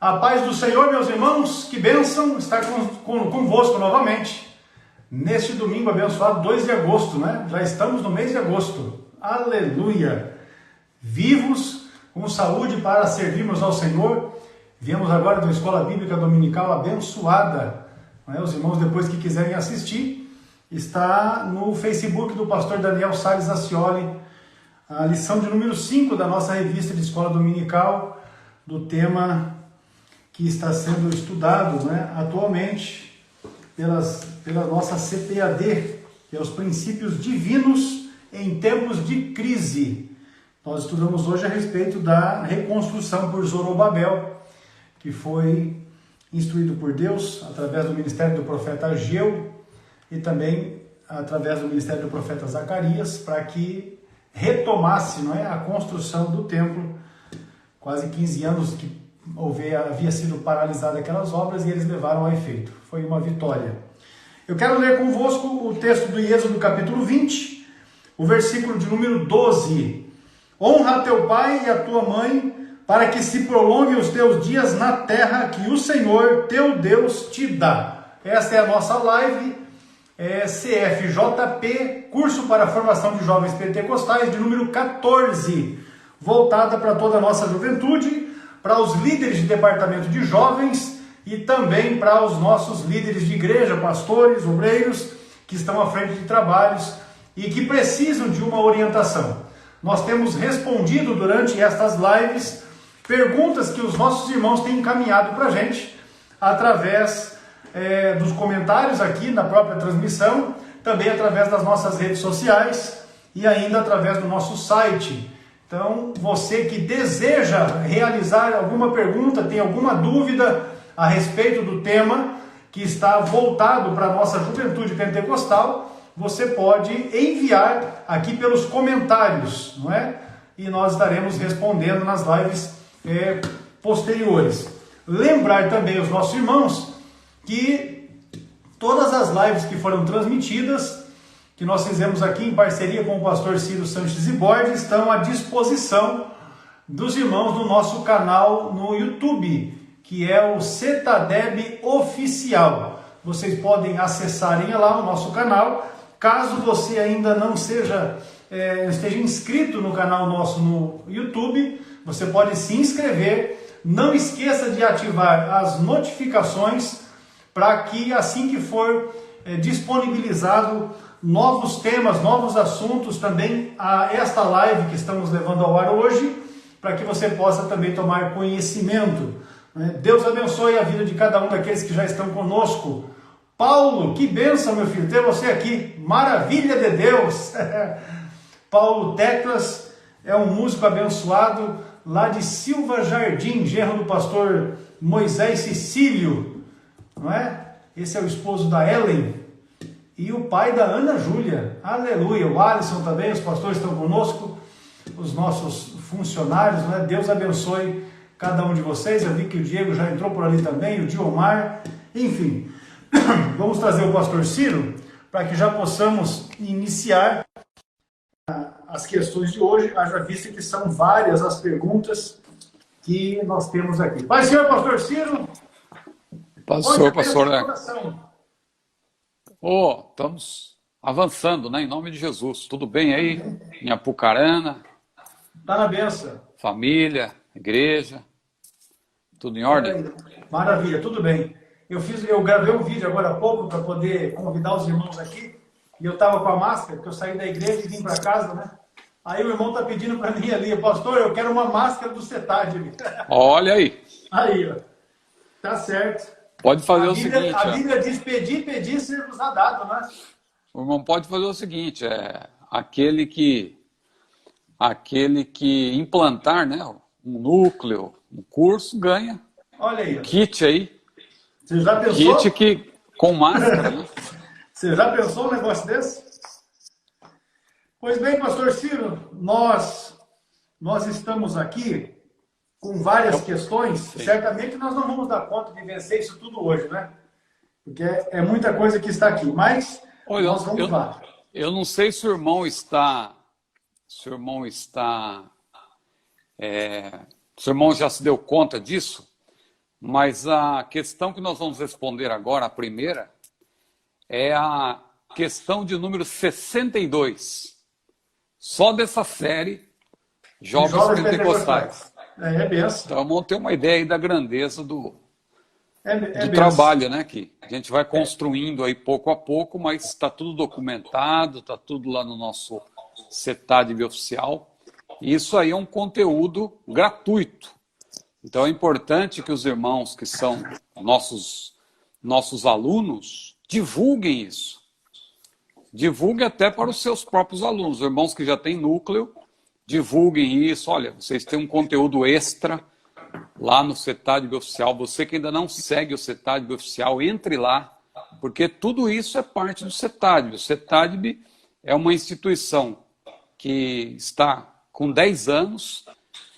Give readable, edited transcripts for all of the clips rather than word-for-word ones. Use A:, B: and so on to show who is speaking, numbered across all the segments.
A: A paz do Senhor, meus irmãos, que bênção estar convosco novamente, neste domingo abençoado, 2 de agosto, né? Já estamos no mês de agosto, aleluia! Vivos, com saúde para servirmos ao Senhor. Viemos agora da Escola Bíblica Dominical abençoada, né? Os irmãos, depois que quiserem assistir, está no Facebook do pastor Daniel Salles Ascioli, a lição de número 5 da nossa revista de Escola Dominical, do tema que está sendo estudado, né, atualmente pela nossa CPAD, que é os princípios divinos em tempos de crise. Nós estudamos hoje a respeito da reconstrução por Zorobabel, que foi instruído por Deus através do ministério do profeta Ageu e também através do ministério do profeta Zacarias, para que retomasse, não é, a construção do templo. Quase 15 anos que havia sido paralisada aquelas obras e eles levaram a efeito. Foi uma vitória. Eu quero ler convosco o texto do Êxodo capítulo 20, o versículo de número 12. Honra teu pai e a tua mãe, para que se prolonguem os teus dias na terra que o Senhor teu Deus te dá. Esta é a nossa live CFJP, Curso para a Formação de Jovens Pentecostais, de número 14, voltada para toda a nossa juventude, para os líderes de departamento de jovens e também para os nossos líderes de igreja, pastores, obreiros, que estão à frente de trabalhos e que precisam de uma orientação. Nós temos respondido durante estas lives perguntas que os nossos irmãos têm encaminhado para a gente através dos comentários aqui na própria transmissão, também através das nossas redes sociais e ainda através do nosso site. Então, você que deseja realizar alguma pergunta, tem alguma dúvida a respeito do tema que está voltado para a nossa juventude pentecostal, você pode enviar aqui pelos comentários, não é? E nós estaremos respondendo nas lives posteriores. Lembrar também aos nossos irmãos que todas as lives que foram transmitidas, que nós fizemos aqui em parceria com o pastor Ciro Sanches e Borges, estão à disposição dos irmãos do nosso canal no YouTube, que é o CETADEB Oficial. Vocês podem acessarem lá o nosso canal. Caso você ainda não esteja inscrito no canal nosso no YouTube, você pode se inscrever. Não esqueça de ativar as notificações para que assim que for disponibilizado novos temas, novos assuntos, também a esta live que estamos levando ao ar hoje, para que você possa também tomar conhecimento. Deus abençoe a vida de cada um daqueles que já estão conosco. Paulo, que bênção, meu filho, ter você aqui, maravilha de Deus. Paulo Teclas é um músico abençoado lá de Silva Jardim, genro do pastor Moisés Cecílio, não é? Esse é o esposo da Ellen e o pai da Ana Júlia, aleluia. O Alisson também, os pastores estão conosco, os nossos funcionários, né? Deus abençoe cada um de vocês. Eu vi que o Diego já entrou por ali também, o Diomar, enfim. Vamos trazer o pastor Ciro para que já possamos iniciar as questões de hoje, haja vista que são várias as perguntas que nós temos aqui. Pai, senhor pastor Ciro.
B: Pastor, né? Estamos avançando, né? Em nome de Jesus. Tudo bem aí? Em Apucarana?
A: Tá na benção.
B: Família, igreja, tudo em ordem?
A: Maravilha, tudo bem. Eu gravei um vídeo agora há pouco para poder convidar os irmãos aqui, e eu estava com a máscara, porque eu saí da igreja e vim para casa, né? Aí o irmão está pedindo para mim ali, pastor, eu quero uma máscara do CETAD.
B: Olha aí.
A: Aí, ó. Tá certo.
B: Pode fazer o seguinte.
A: A Bíblia diz pedir, ser-vos-á dado, né?
B: O irmão pode fazer o seguinte, aquele que implantar, né, um núcleo, um curso, ganha.
A: Olha aí.
B: Um kit aí.
A: Você já pensou?
B: Kit com máscara, né?
A: Você já pensou um negócio desse? Pois bem, pastor Ciro, nós estamos aqui com várias questões. Sim. Certamente nós não vamos dar conta de vencer isso tudo hoje, né? Porque é muita coisa que está aqui, mas nós vamos lá.
B: Eu não sei se o irmão está... Se o irmão já se deu conta disso, Mas a questão que nós vamos responder agora, a primeira, é a questão de número 62. Só dessa série, Jovens Pentecostais.
A: É benção.
B: Então vamos ter uma ideia aí da grandeza do
A: benção.
B: trabalho, né? Que a gente vai construindo aí pouco a pouco, mas está tudo documentado, está tudo lá no nosso CETADB oficial. E isso aí é um conteúdo gratuito. Então é importante que os irmãos que são nossos alunos divulguem isso. Divulguem até para os seus próprios alunos. Os irmãos que já têm núcleo, divulguem isso. Olha, vocês têm um conteúdo extra lá no CETADB oficial. Você que ainda não segue o CETADB oficial, entre lá, porque tudo isso é parte do CETADB. O CETADB é uma instituição que está com 10 anos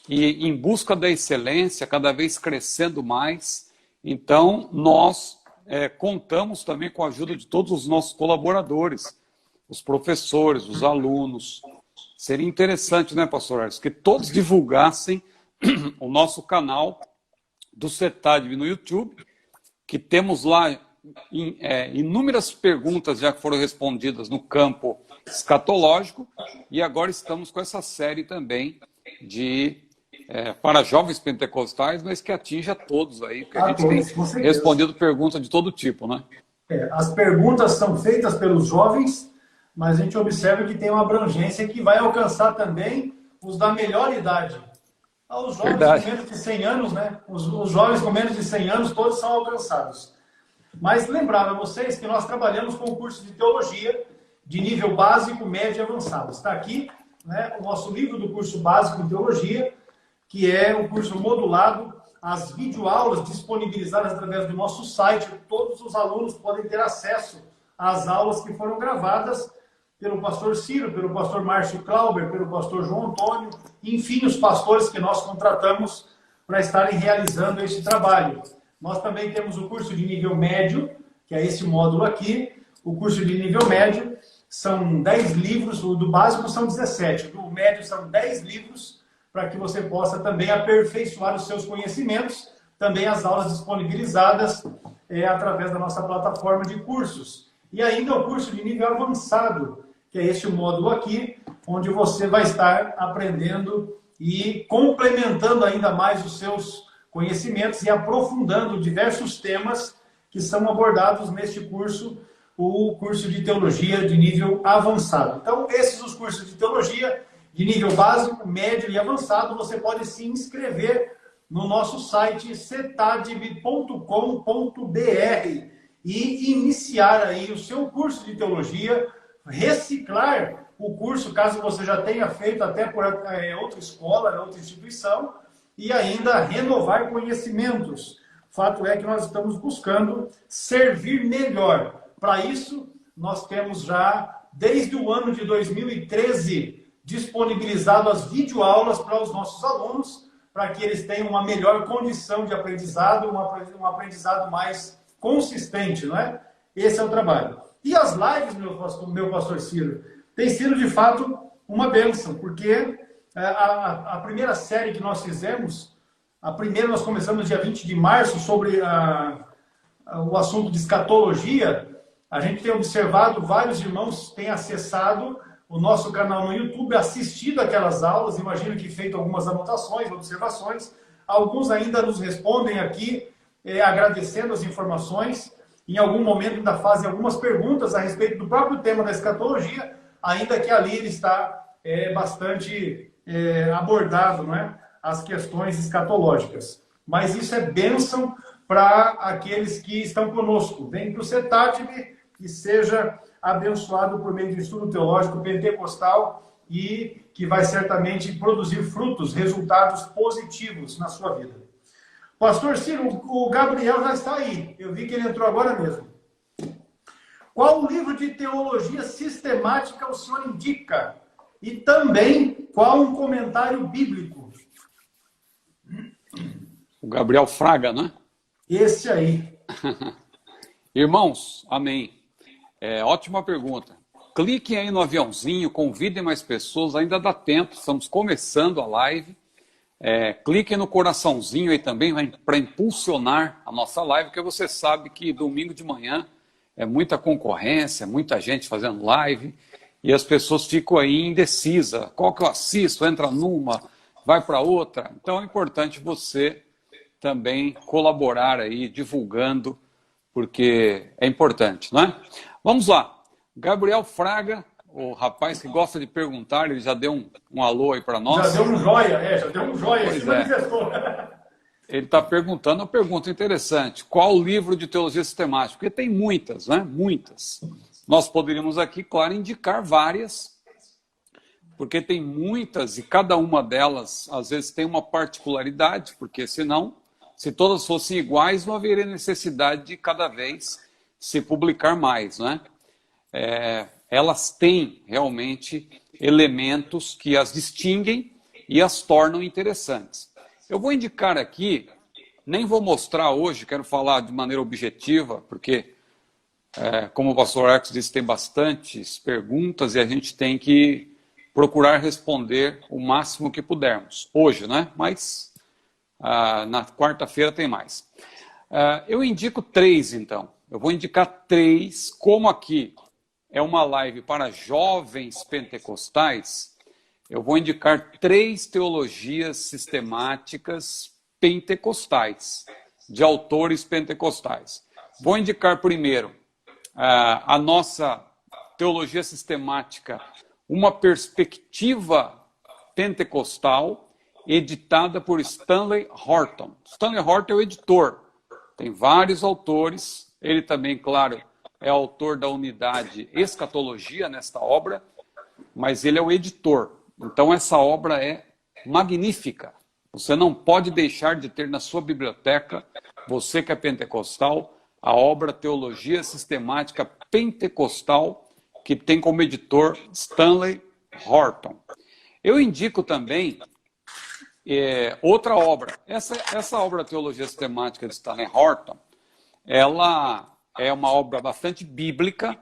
B: e em busca da excelência, cada vez crescendo mais. Então, nós contamos também com a ajuda de todos os nossos colaboradores, os professores, os alunos. Seria interessante, né, pastor Arce, que todos divulgassem o nosso canal do CETADB no YouTube, que temos lá inúmeras perguntas já que foram respondidas no campo escatológico, e agora estamos com essa série também para jovens pentecostais, mas que atinge a todos aí, porque a gente tem respondido perguntas de todo tipo, né?
A: As perguntas são feitas pelos jovens, mas a gente observa que tem uma abrangência que vai alcançar também os da melhor idade. Os jovens com menos de 100 anos, né? Os jovens com menos de 100 anos, todos são alcançados. Mas lembrar a vocês que nós trabalhamos com o curso de teologia de nível básico, médio e avançado. Está aqui, né, o nosso livro do curso básico de teologia, que é um curso modulado, as videoaulas disponibilizadas através do nosso site. Todos os alunos podem ter acesso às aulas que foram gravadas pelo pastor Ciro, pelo pastor Márcio Clauber, pelo pastor João Antônio, enfim, os pastores que nós contratamos para estarem realizando esse trabalho. Nós também temos o curso de nível médio, que é esse módulo aqui. O curso de nível médio são 10 livros, o do básico são 17, o do médio são 10 livros, para que você possa também aperfeiçoar os seus conhecimentos, também as aulas disponibilizadas através da nossa plataforma de cursos. E ainda o curso de nível avançado, que é este módulo aqui, onde você vai estar aprendendo e complementando ainda mais os seus conhecimentos e aprofundando diversos temas que são abordados neste curso, o curso de teologia de nível avançado. Então, esses os cursos de teologia de nível básico, médio e avançado, você pode se inscrever no nosso site cetadb.com.br e iniciar aí o seu curso de teologia, reciclar o curso, caso você já tenha feito até por outra escola, outra instituição, e ainda renovar conhecimentos. Fato é que nós estamos buscando servir melhor. Para isso, nós temos já, desde o ano de 2013, disponibilizado as videoaulas para os nossos alunos, para que eles tenham uma melhor condição de aprendizado, um aprendizado mais consistente, não é? Esse é o trabalho. E as lives, meu pastor Ciro, tem sido de fato uma bênção, porque a primeira série que nós fizemos, nós começamos dia 20 de março sobre o assunto de escatologia. A gente tem observado, vários irmãos têm acessado o nosso canal no YouTube, assistido aquelas aulas, imagino que feito algumas anotações, observações. Alguns ainda nos respondem aqui, agradecendo as informações. Em algum momento ainda fazem algumas perguntas a respeito do próprio tema da escatologia, ainda que ali ele está bastante abordado, não é? As questões escatológicas. Mas isso é bênção para aqueles que estão conosco. Vem para o CETADB e seja abençoado por meio de estudo teológico pentecostal e que vai certamente produzir frutos, resultados positivos na sua vida. Pastor Ciro, o Gabriel já está aí. Eu vi que ele entrou agora mesmo. Qual o livro de teologia sistemática o senhor indica? E também, qual um comentário bíblico?
B: O Gabriel Fraga, né?
A: Esse aí.
B: Irmãos, amém. Ótima pergunta. Cliquem aí no aviãozinho, convidem mais pessoas, ainda dá tempo, estamos começando a live. Clique no coraçãozinho aí também para impulsionar a nossa live, porque você sabe que domingo de manhã é muita concorrência, muita gente fazendo live, e as pessoas ficam aí indecisas. Qual que eu assisto? Entra numa, vai para outra. Então é importante você também colaborar aí, divulgando, porque é importante, não é? Vamos lá. Gabriel Fraga, o rapaz que gosta de perguntar, ele já deu um alô aí para nós.
A: Já deu um joia, já deu um joia.
B: Pois Ele está perguntando uma pergunta interessante. Qual livro de teologia sistemática? Porque tem muitas, né? Muitas. Nós poderíamos aqui, claro, indicar várias, porque tem muitas e cada uma delas, às vezes, tem uma particularidade, porque senão, se todas fossem iguais, não haveria necessidade de cada vez se publicar mais, né? Elas têm realmente elementos que as distinguem e as tornam interessantes. Eu vou indicar aqui, nem vou mostrar hoje, quero falar de maneira objetiva, porque, como o pastor Arcos disse, tem bastantes perguntas e a gente tem que procurar responder o máximo que pudermos. Hoje, né? Mas na quarta-feira tem mais. Eu indico 3, então. Eu vou indicar 3, como aqui é uma live para jovens pentecostais, eu vou indicar 3 teologias sistemáticas pentecostais, de autores pentecostais. Vou indicar primeiro a nossa teologia sistemática, uma perspectiva pentecostal, editada por Stanley Horton. Stanley Horton é o editor, tem vários autores, ele também, claro, é autor da unidade Escatologia nesta obra, mas ele é o editor. Então essa obra é magnífica. Você não pode deixar de ter na sua biblioteca, você que é pentecostal, a obra Teologia Sistemática Pentecostal, que tem como editor Stanley Horton. Eu indico também outra obra. Essa obra Teologia Sistemática de Stanley Horton, ela é uma obra bastante bíblica,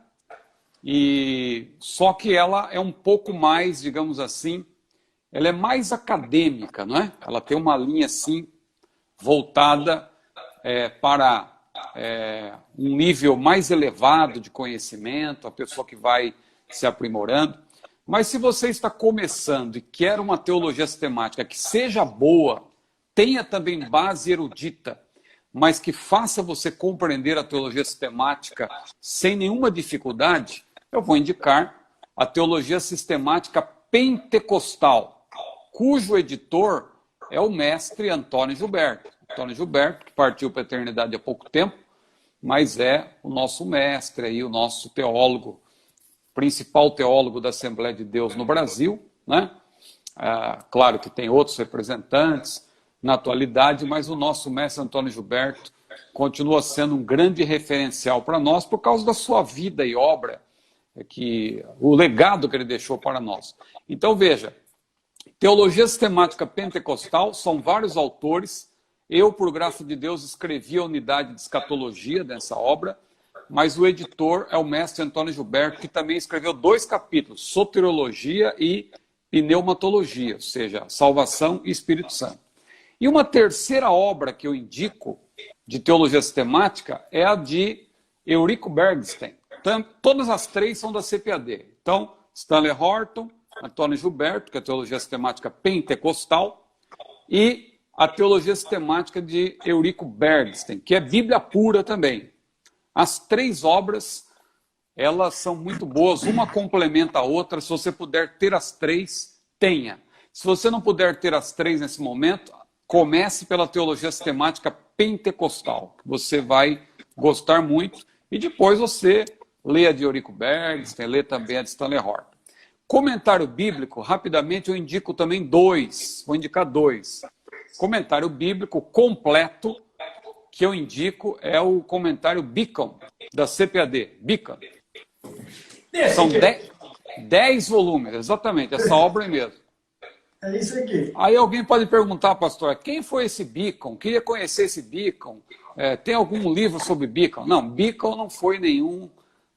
B: só que ela é um pouco mais, digamos assim, ela é mais acadêmica, não é? Ela tem uma linha assim, voltada para um nível mais elevado de conhecimento, a pessoa que vai se aprimorando. Mas se você está começando e quer uma teologia sistemática que seja boa, tenha também base erudita, mas que faça você compreender a teologia sistemática sem nenhuma dificuldade, eu vou indicar a teologia sistemática pentecostal, cujo editor é o mestre Antônio Gilberto. Antônio Gilberto, que partiu para a eternidade há pouco tempo, mas é o nosso mestre, aí, o nosso teólogo, principal teólogo da Assembleia de Deus no Brasil, né? Claro que tem outros representantes na atualidade, mas o nosso mestre Antônio Gilberto continua sendo um grande referencial para nós por causa da sua vida e obra, o legado que ele deixou para nós. Então veja, teologia sistemática pentecostal, são vários autores. Eu, por graça de Deus, escrevi a unidade de escatologia dessa obra, mas o editor é o mestre Antônio Gilberto, que também escreveu 2 capítulos, soteriologia e pneumatologia, ou seja, salvação e Espírito Santo. E uma terceira obra que eu indico de teologia sistemática é a de Eurico Bergstein. Então, todas as 3 são da CPAD. Então, Stanley Horton, Antônio Gilberto, que é a teologia sistemática pentecostal, e a teologia sistemática de Eurico Bergstein, que é Bíblia pura também. As 3 obras, elas são muito boas, uma complementa a outra. Se você puder ter as 3, tenha. Se você não puder ter as 3 nesse momento, comece pela teologia sistemática pentecostal, que você vai gostar muito, e depois você lê a de Eurico Bergstein, lê também a de Stanley Horton. Comentário bíblico, rapidamente eu indico também 2, vou indicar 2. Comentário bíblico completo, que eu indico, é o comentário Beacon, da CPAD, Beacon. São 10 volumes, exatamente, essa obra é mesmo.
A: É isso aqui.
B: Aí alguém pode perguntar, pastor, quem foi esse Beacon? Queria conhecer esse Beacon. Tem algum livro sobre Beacon? Não, Beacon não foi nenhum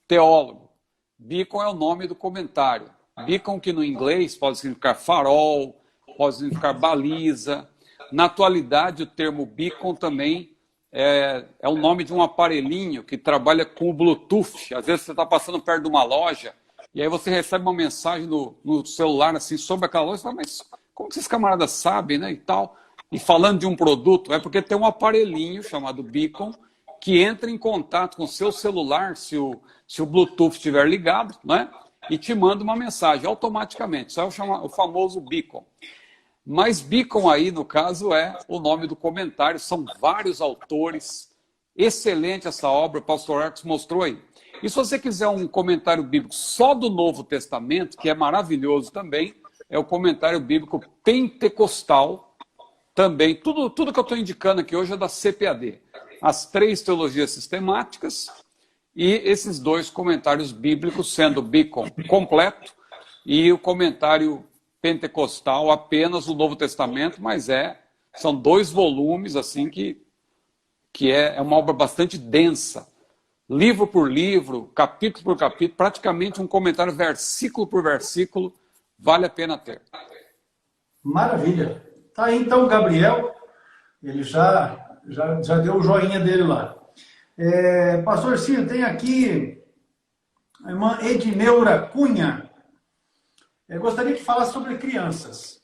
B: teólogo. Beacon é o nome do comentário. Beacon, que no inglês pode significar farol, pode significar baliza. Na atualidade, o termo beacon também é o nome de um aparelhinho que trabalha com o Bluetooth. Às vezes você está passando perto de uma loja e aí você recebe uma mensagem no celular assim, sobre aquela loja e fala, mas como que esses camaradas sabem, né, e tal? E falando de um produto, é porque tem um aparelhinho chamado beacon que entra em contato com o seu celular, se o Bluetooth estiver ligado, né, e te manda uma mensagem automaticamente. Isso é o famoso beacon. Mas beacon aí, no caso, é o nome do comentário. São vários autores. Excelente essa obra, o pastor Arcos mostrou aí. E se você quiser um comentário bíblico só do Novo Testamento, que é maravilhoso também, é o comentário bíblico pentecostal, também. Tudo que eu estou indicando aqui hoje é da CPAD. As 3 teologias sistemáticas e esses 2 comentários bíblicos, sendo o beacon completo e o comentário pentecostal, apenas o Novo Testamento, mas são 2 volumes, assim, que é uma obra bastante densa. Livro por livro, capítulo por capítulo, praticamente um comentário versículo por versículo, vale a pena ter.
A: Maravilha. Tá aí então o Gabriel, ele já deu o joinha dele lá. Pastor Ciro, tem aqui a irmã Edneura Cunha. Eu gostaria de falar sobre crianças.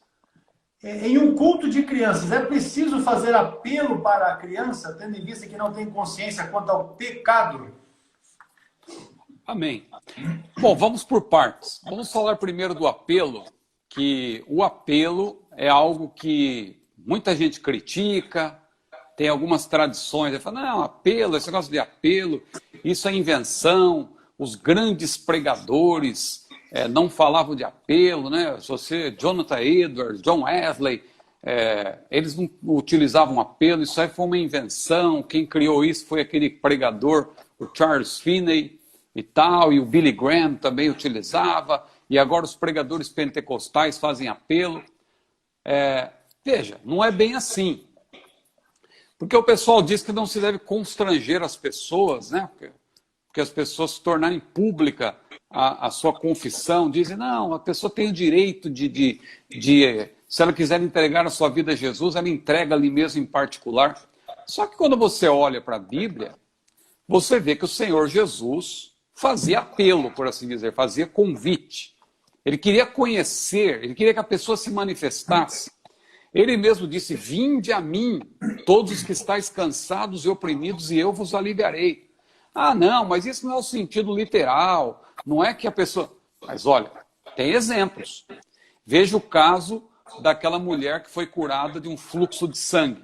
A: Em um culto de crianças, é preciso fazer apelo para a criança, tendo em vista que não tem consciência quanto ao pecado?
B: Amém. Bom, vamos por partes. Vamos falar primeiro do apelo, que o apelo é algo que muita gente critica, tem algumas tradições, ele fala, não, apelo, esse negócio de apelo, isso é invenção, os grandes pregadores não falavam de apelo, né? Se você, Jonathan Edwards, John Wesley, eles não utilizavam apelo, isso aí foi uma invenção, quem criou isso foi aquele pregador, o Charles Finney e tal, e o Billy Graham também utilizava, e agora os pregadores pentecostais fazem apelo. Veja, não é bem assim. Porque o pessoal diz que não se deve constranger as pessoas, né? Porque as pessoas se tornarem pública a sua confissão, dizem, não, a pessoa tem o direito de se ela quiser entregar a sua vida a Jesus, ela entrega ali mesmo em particular. Só que quando você olha para a Bíblia, você vê que o Senhor Jesus fazia apelo, por assim dizer, fazia convite. Ele queria conhecer, ele queria que a pessoa se manifestasse. Ele mesmo disse, vinde a mim, todos os que estáis cansados e oprimidos, e eu vos aliviarei. Ah, não, mas isso não é o sentido literal, não é que a pessoa... Mas olha, tem exemplos. Veja o caso daquela mulher que foi curada de um fluxo de sangue.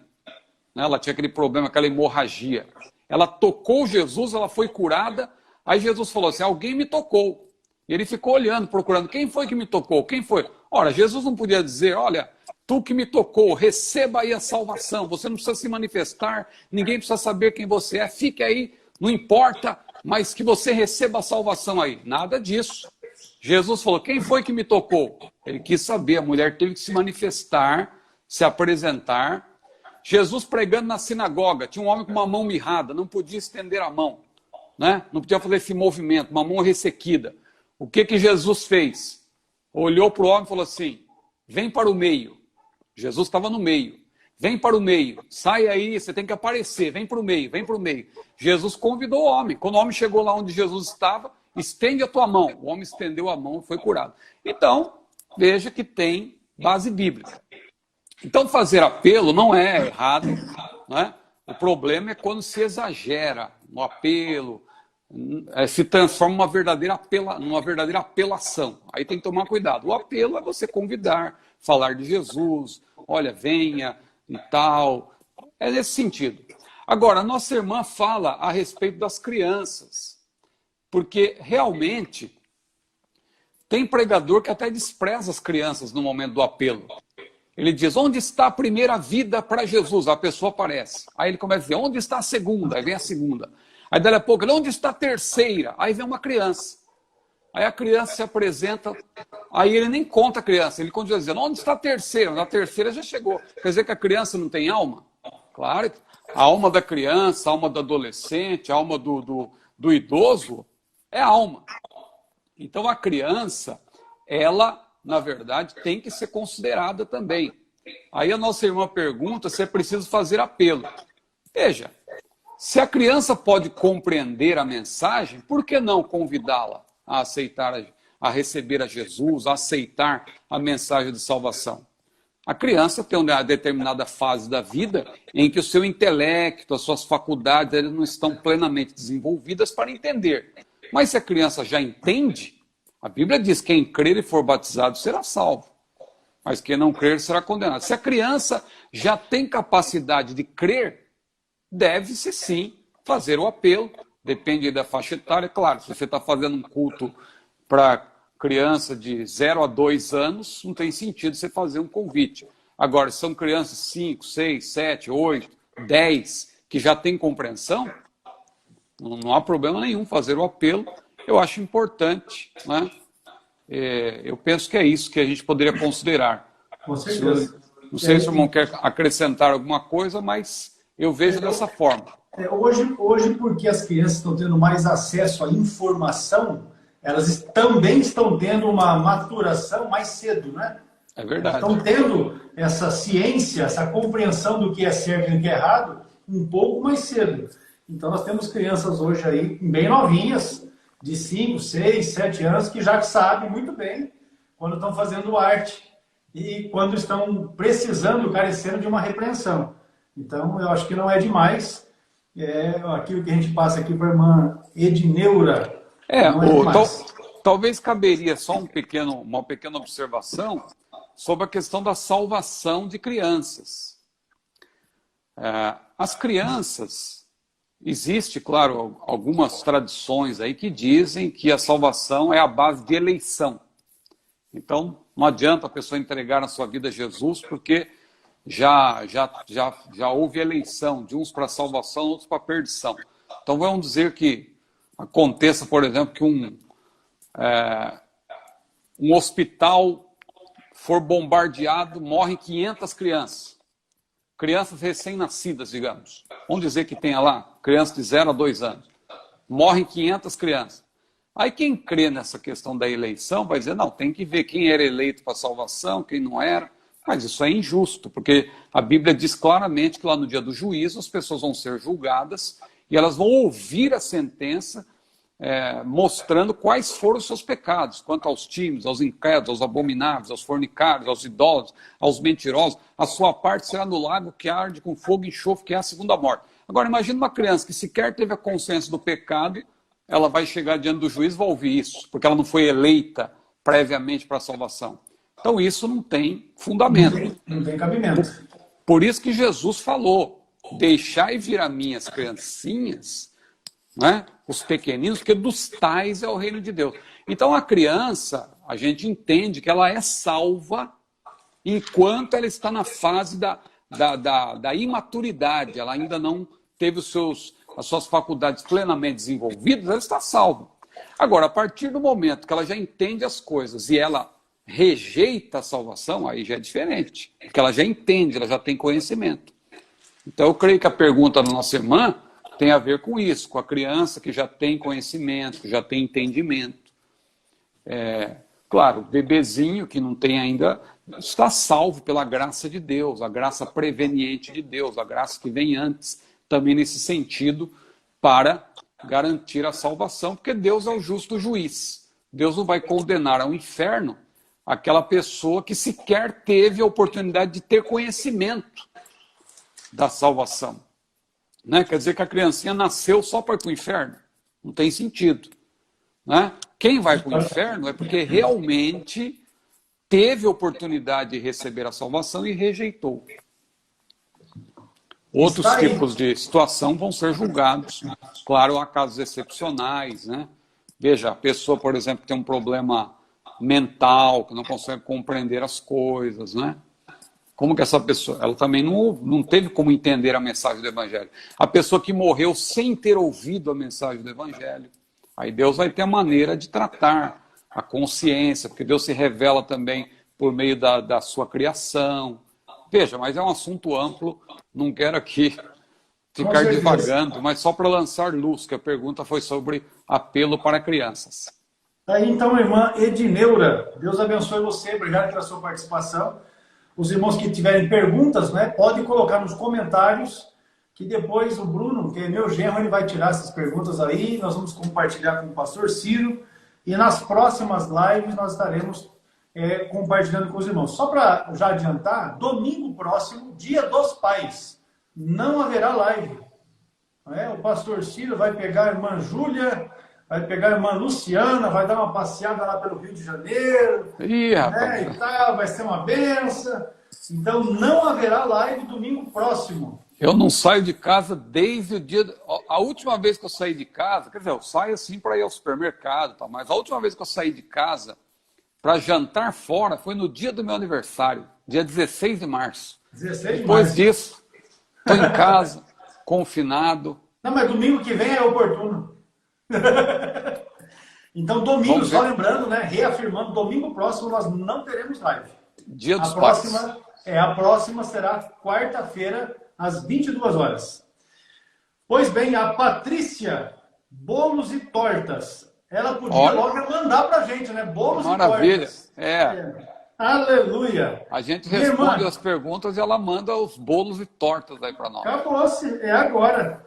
B: Ela tinha aquele problema, aquela hemorragia. Ela tocou Jesus, ela foi curada, aí Jesus falou assim, alguém me tocou. E ele ficou olhando, procurando, quem foi que me tocou? Quem foi? Ora, Jesus não podia dizer, olha... Tu que me tocou, receba aí a salvação. Você não precisa se manifestar, ninguém precisa saber quem você é. Fique aí, não importa, mas que você receba a salvação aí. Nada disso. Jesus falou, quem foi que me tocou? Ele quis saber, a mulher teve que se manifestar, se apresentar. Jesus pregando na sinagoga, tinha um homem com uma mão mirrada, não podia estender a mão, né? Não podia fazer esse movimento, uma mão ressequida. O que Jesus fez? Olhou para o homem e falou assim, vem para o meio. Jesus estava no meio. Vem para o meio. Sai aí, você tem que aparecer. Vem para o meio, vem para o meio. Jesus convidou o homem. Quando o homem chegou lá onde Jesus estava, estende a tua mão. O homem estendeu a mão e foi curado. Então, veja que tem base bíblica. Então, fazer apelo não é errado, né? O problema é quando se exagera no apelo, se transforma numa verdadeira apelação. Aí tem que tomar cuidado. O apelo é você convidar, falar de Jesus, olha, venha e tal. É nesse sentido. Agora, a nossa irmã fala a respeito das crianças, porque realmente tem pregador que até despreza as crianças no momento do apelo. Ele diz, onde está a primeira vida para Jesus? A pessoa aparece. Aí ele começa a dizer, onde está a segunda? Aí vem a segunda. Aí dali a pouco, onde está a terceira? Aí vem uma criança. Aí a criança se apresenta, aí ele nem conta a criança, ele continua dizendo, onde está a terceira? A terceira já chegou. Quer dizer que a criança não tem alma? Claro, a alma da criança, a alma do adolescente, a alma do idoso é alma. Então a criança, ela na verdade, tem que ser considerada também. Aí a nossa irmã pergunta se é preciso fazer apelo. Veja, se a criança pode compreender a mensagem, por que não convidá-la a aceitar, a receber a Jesus, a aceitar a mensagem de salvação? A criança tem uma determinada fase da vida em que o seu intelecto, as suas faculdades, eles não estão plenamente desenvolvidas para entender. Mas se a criança já entende, a Bíblia diz que quem crer e for batizado será salvo, mas quem não crer será condenado. Se a criança já tem capacidade de crer, deve-se sim fazer o apelo, depende da faixa etária. Claro, se você está fazendo um culto para criança de 0 a 2 anos, não tem sentido você fazer um convite. Agora, se são crianças 5, 6, 7, 8, 10, que já têm compreensão, não há problema nenhum fazer o apelo. Eu acho importante, né? Eu penso que é isso que a gente poderia considerar.
A: Com certeza.
B: Não sei se o irmão quer acrescentar alguma coisa, mas eu vejo dessa forma.
A: Hoje, porque as crianças estão tendo mais acesso à informação, elas também estão tendo uma maturação mais cedo, né?
B: É verdade.
A: Estão tendo essa ciência, essa compreensão do que é certo e do que é errado um pouco mais cedo. Então nós temos crianças hoje aí bem novinhas, de 5, 6, 7 anos, que já sabem muito bem quando estão fazendo arte e quando estão precisando, carecendo de uma repreensão. Então eu acho que não é demais aquilo que a gente passa aqui para a irmã Edneura.
B: Talvez caberia só uma pequena observação sobre a questão da salvação de crianças. As crianças, existe, claro, algumas tradições aí que dizem que a salvação é a base de eleição. Então, não adianta a pessoa entregar a sua vida a Jesus, porque já houve eleição de uns para salvação, outros para perdição. Então, vamos dizer que aconteça, por exemplo, que um hospital for bombardeado, morrem 500 crianças. Crianças recém-nascidas, digamos. Vamos dizer que tenha lá crianças de 0 a 2 anos. Morrem 500 crianças. Aí quem crê nessa questão da eleição vai dizer, não, tem que ver quem era eleito para salvação, quem não era. Mas isso é injusto, porque a Bíblia diz claramente que lá no dia do juízo as pessoas vão ser julgadas e elas vão ouvir a sentença mostrando quais foram os seus pecados, quanto aos tímidos, aos incrédulos, aos abomináveis, aos fornicários, aos idólatras, aos mentirosos. A sua parte será no lago que arde com fogo e enxofre, que é a segunda morte. Agora, imagine uma criança que sequer teve a consciência do pecado, ela vai chegar diante do juiz e vai ouvir isso, porque ela não foi eleita previamente para a salvação. Então, isso não tem fundamento.
A: Não tem cabimento.
B: Por isso que Jesus falou, deixai vir a mim as criancinhas, né? Os pequeninos, porque dos tais é o reino de Deus. Então a criança, a gente entende que ela é salva enquanto ela está na fase da imaturidade, ela ainda não teve as suas faculdades plenamente desenvolvidas, ela está salva. Agora, a partir do momento que ela já entende as coisas e ela rejeita a salvação, aí já é diferente, porque ela já entende, ela já tem conhecimento. Então eu creio que a pergunta da nossa irmã tem a ver com isso, com a criança que já tem conhecimento, que já tem entendimento. Claro, o bebezinho que não tem ainda está salvo pela graça de Deus, a graça preveniente de Deus, a graça que vem antes, também nesse sentido, para garantir a salvação, porque Deus é o justo juiz. Deus não vai condenar ao inferno aquela pessoa que sequer teve a oportunidade de ter conhecimento da salvação. Né? Quer dizer que a criancinha nasceu só para ir para o inferno? Não tem sentido. Né? Quem vai para o inferno é porque realmente teve a oportunidade de receber a salvação e rejeitou. Outros tipos de situação vão ser julgados. Claro, há casos excepcionais. Né? Veja, a pessoa, por exemplo, que tem um problema mental, que não consegue compreender as coisas, né? Como que essa pessoa, ela também não teve como entender a mensagem do Evangelho. A pessoa que morreu sem ter ouvido a mensagem do Evangelho, aí Deus vai ter a maneira de tratar a consciência, porque Deus se revela também por meio da sua criação. Veja, mas é um assunto amplo, não quero aqui ficar divagando, mas só para lançar luz, que a pergunta foi sobre apelo para crianças.
A: Tá aí então, irmã Edineura. Deus abençoe você. Obrigado pela sua participação. Os irmãos que tiverem perguntas, né, podem colocar nos comentários, que depois o Bruno, que é meu genro, ele vai tirar essas perguntas aí. Nós vamos compartilhar com o pastor Ciro. E nas próximas lives nós estaremos compartilhando com os irmãos. Só para já adiantar, domingo próximo, Dia dos Pais, não haverá live. O pastor Ciro vai pegar a irmã Júlia, vai pegar a irmã Luciana, vai dar uma passeada lá pelo Rio de Janeiro.
B: Ih, rapaz.
A: E tal, vai ser uma benção. Então não haverá live domingo próximo.
B: Eu não saio de casa desde o dia... A última vez que eu saí de casa, quer dizer, eu saio assim para ir ao supermercado, tá? Mas a última vez que eu saí de casa para jantar fora foi no dia do meu aniversário, dia 16 de março.
A: 16 de março.
B: Depois disso, estou em casa, confinado.
A: Não, mas domingo que vem é oportuno. Então, domingo, só lembrando, né? Reafirmando, domingo próximo nós não teremos live.
B: Dia dos Pais.
A: A próxima será quarta-feira, às 22 horas. Pois bem, a Patrícia, bolos e tortas. Ela podia logo mandar pra gente, né? Bolos
B: maravilha.
A: E tortas. Aleluia.
B: A gente responde as perguntas e ela manda os bolos e tortas aí para nós.
A: Acabou-se, é agora.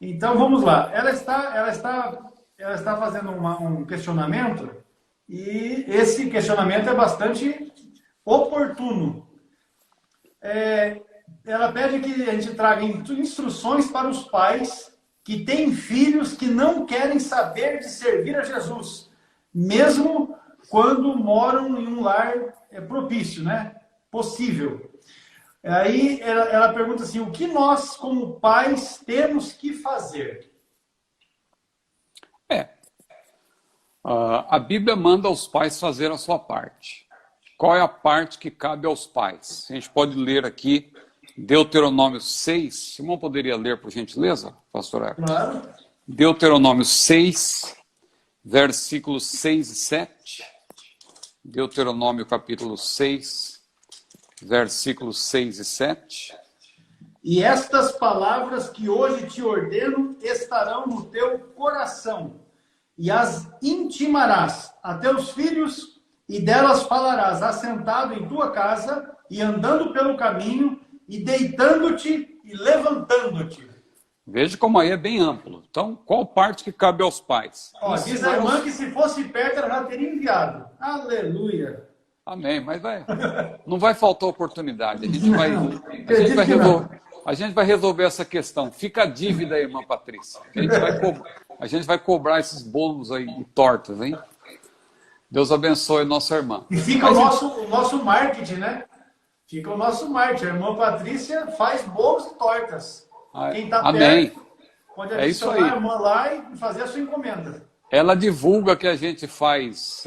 A: Então vamos lá. Ela está fazendo um questionamento e esse questionamento é bastante oportuno. Ela pede que a gente traga instruções para os pais que têm filhos que não querem saber de servir a Jesus, mesmo quando moram em um lar propício, né? Possível. Aí ela pergunta assim, o que nós, como pais, temos que fazer?
B: A Bíblia manda os pais fazer a sua parte. Qual é a parte que cabe aos pais? A gente pode ler aqui Deuteronômio 6. Simão poderia ler, por gentileza, pastor Eco?
A: Claro.
B: Deuteronômio 6, versículos 6 e 7. Deuteronômio capítulo 6, versículos 6 e 7.
A: E estas palavras que hoje te ordeno estarão no teu coração, e as intimarás a teus filhos, e delas falarás assentado em tua casa, e andando pelo caminho, e deitando-te e levantando-te.
B: Veja como aí é bem amplo. Então, qual parte que cabe aos pais?
A: Diz a irmã que se fosse perto, ela já teria enviado. Aleluia.
B: Amém, mas não vai faltar oportunidade. A gente vai resolver essa questão. Fica a dívida, irmã Patrícia. A gente vai cobrar esses bolos aí e tortas, hein? Deus abençoe nossa irmã.
A: E fica o nosso marketing, né? Fica o nosso marketing. A irmã Patrícia faz bolos e tortas. Quem está perto pode adicionar a irmã lá e fazer a sua encomenda.
B: Ela divulga que a gente faz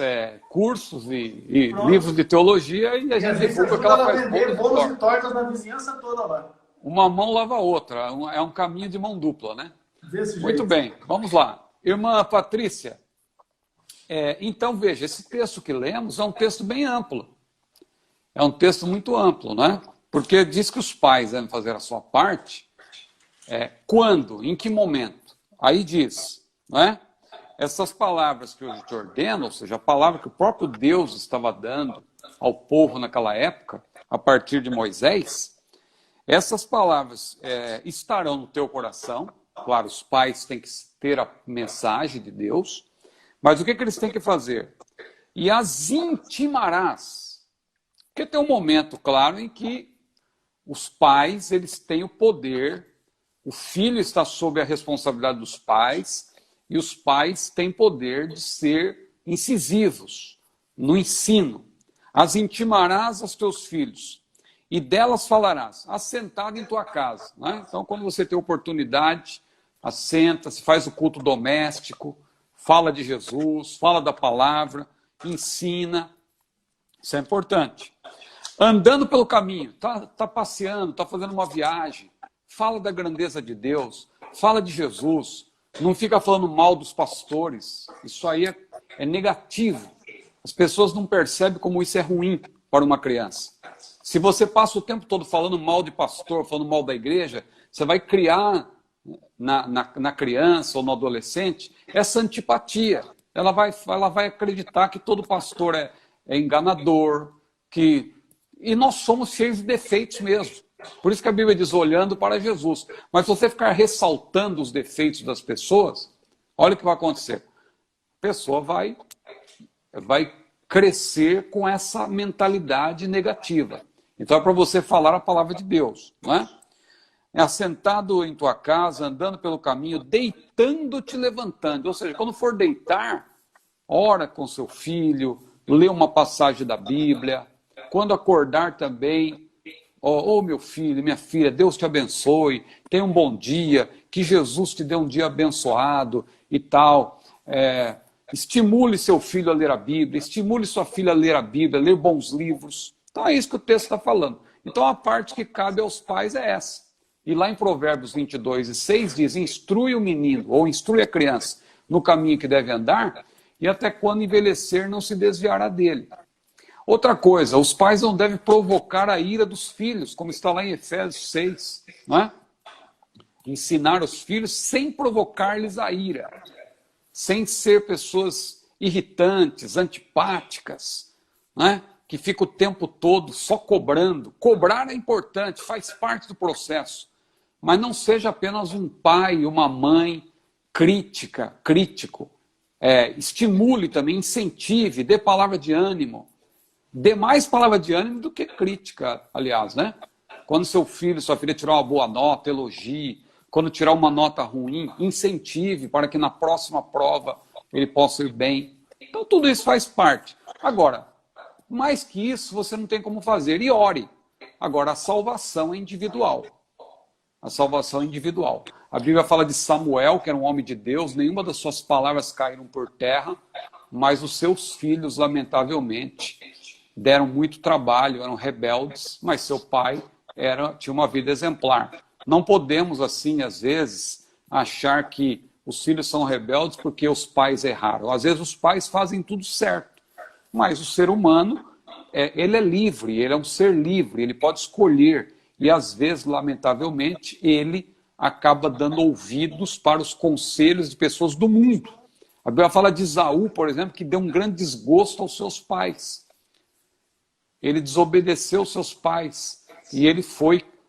B: cursos e livros de teologia e a gente divulga que ela faz
A: bolos e tortas na vizinhança toda lá.
B: Uma mão lava a outra. É um caminho de mão dupla, né?
A: Desse jeito.
B: Muito bem, vamos lá. Irmã Patrícia, então veja, esse texto que lemos é um texto bem amplo. É um texto muito amplo, né? Porque diz que os pais devem fazer a sua parte. Quando? Em que momento? Aí diz, não é? Essas palavras que eu te ordeno, ou seja, a palavra que o próprio Deus estava dando ao povo naquela época, a partir de Moisés, essas palavras estarão no teu coração. Claro, os pais têm que ter a mensagem de Deus, mas o que eles têm que fazer? E as intimarás. Porque tem um momento, claro, em que os pais eles têm o poder. O filho está sob a responsabilidade dos pais e os pais têm poder de ser incisivos no ensino. As intimarás aos teus filhos e delas falarás, assentado em tua casa. Né? Então, quando você tem oportunidade, assenta-se, faz o culto doméstico, fala de Jesus, fala da palavra, ensina. Isso é importante. Andando pelo caminho, tá passeando, tá fazendo uma viagem, fala da grandeza de Deus, fala de Jesus, não fica falando mal dos pastores. Isso aí é negativo. As pessoas não percebem como isso é ruim para uma criança. Se você passa o tempo todo falando mal de pastor, falando mal da igreja, você vai criar na criança ou no adolescente essa antipatia, ela vai acreditar que todo pastor é enganador, e nós somos cheios de defeitos mesmo. Por isso que a Bíblia diz, olhando para Jesus. Mas se você ficar ressaltando os defeitos das pessoas, olha o que vai acontecer. A pessoa vai crescer com essa mentalidade negativa. Então é para você falar a palavra de Deus, não é? É assentado em tua casa, andando pelo caminho, deitando-te, levantando. Ou seja, quando for deitar, ora com seu filho, lê uma passagem da Bíblia. Quando acordar também, meu filho, minha filha, Deus te abençoe, tenha um bom dia, que Jesus te dê um dia abençoado e tal. Estimule seu filho a ler a Bíblia, estimule sua filha a ler a Bíblia, ler bons livros. Então é isso que o texto está falando. Então a parte que cabe aos pais é essa. E lá em Provérbios 22:6 diz, instrui o menino, ou instrui a criança, no caminho que deve andar, e até quando envelhecer não se desviará dele. Outra coisa, os pais não devem provocar a ira dos filhos, como está lá em Efésios 6, não é? Ensinar os filhos sem provocar-lhes a ira, sem ser pessoas irritantes, antipáticas, não é? Que fica o tempo todo só cobrando. Cobrar é importante, faz parte do processo. Mas não seja apenas um pai, uma mãe crítico. Estimule também, incentive, dê palavra de ânimo. Dê mais palavra de ânimo do que crítica, aliás, né? Quando seu filho, sua filha tirar uma boa nota, elogie. Quando tirar uma nota ruim, incentive para que na próxima prova ele possa ir bem. Então tudo isso faz parte. Agora, mais que isso, você não tem como fazer. E ore. Agora, a salvação é individual. A salvação é individual. A Bíblia fala de Samuel, que era um homem de Deus, nenhuma das suas palavras caíram por terra, mas os seus filhos, lamentavelmente, deram muito trabalho, eram rebeldes, mas seu pai tinha uma vida exemplar. Não podemos, assim, às vezes, achar que os filhos são rebeldes porque os pais erraram. Às vezes os pais fazem tudo certo. Mas o ser humano, ele é livre, ele é um ser livre, ele pode escolher. E às vezes, lamentavelmente, ele acaba dando ouvidos para os conselhos de pessoas do mundo. A Bíblia fala de Esaú, por exemplo, que deu um grande desgosto aos seus pais. Ele desobedeceu aos seus pais. E ele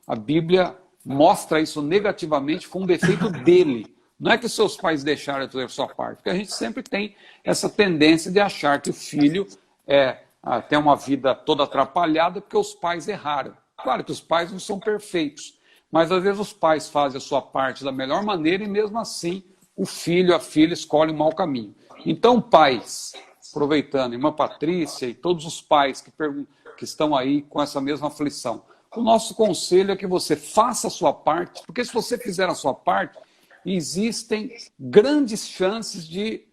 B: a Bíblia mostra isso negativamente, foi um defeito dele. Não é que seus pais deixaram de fazer a sua parte, porque a gente sempre tem essa tendência de achar que o filho tem uma vida toda atrapalhada porque os pais erraram. Claro que os pais não são perfeitos, mas às vezes os pais fazem a sua parte da melhor maneira e mesmo assim o filho, a filha escolhe um mau caminho. Então, pais, aproveitando, irmã Patrícia e todos os pais que estão aí com essa mesma aflição, o nosso conselho é que você faça a sua parte, porque se você fizer a sua parte, existem grandes chances de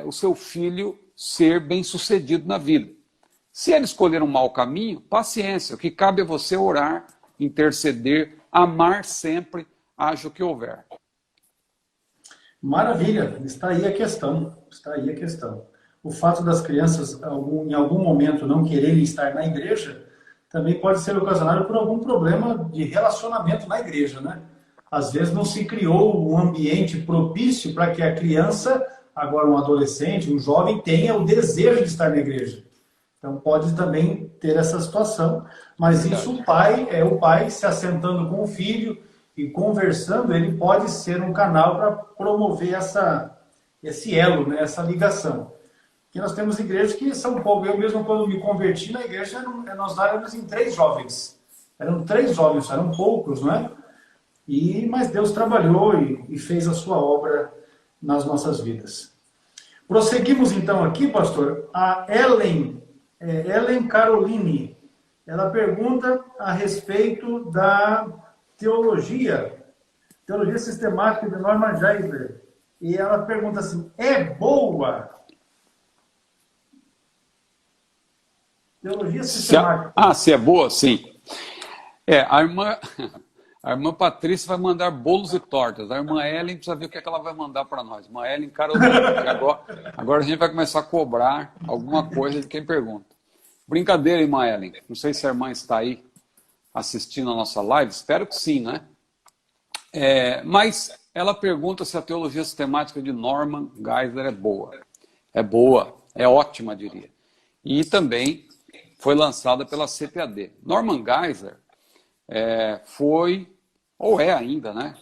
B: o seu filho ser bem-sucedido na vida. Se ele escolher um mau caminho, paciência. O que cabe é você orar, interceder, amar sempre, haja o que houver.
A: Maravilha, está aí a questão. O fato das crianças, em algum momento, não quererem estar na igreja, também pode ser ocasionado por algum problema de relacionamento na igreja, né? Às vezes não se criou um ambiente propício para que a criança, agora um adolescente, um jovem, tenha o desejo de estar na igreja. Então pode também ter essa situação, mas isso o pai se assentando com o filho e conversando, ele pode ser um canal para promover esse elo, né, essa ligação. Porque nós temos igrejas que são poucos. Eu mesmo, quando me converti na igreja, nós éramos em 3 jovens. Eram 3 jovens, eram poucos, não é? Mas Deus trabalhou e fez a sua obra nas nossas vidas. Prosseguimos então aqui, pastor, a Ellen Caroline. Ela pergunta a respeito da teologia sistemática de Norman Geisler. E ela pergunta assim, é boa? Teologia sistemática.
B: Se é boa, sim. A irmã Patrícia vai mandar bolos e tortas. A irmã Ellen precisa ver o que ela vai mandar para nós. Irmã Ellen Carolina. Agora a gente vai começar a cobrar alguma coisa de quem pergunta. Brincadeira, irmã Ellen. Não sei se a irmã está aí assistindo a nossa live. Espero que sim, né? Mas ela pergunta se a teologia sistemática de Norman Geisler é boa. É boa, é ótima, diria. E também foi lançada pela CPAD. Norman Geisler foi, ou é ainda, né?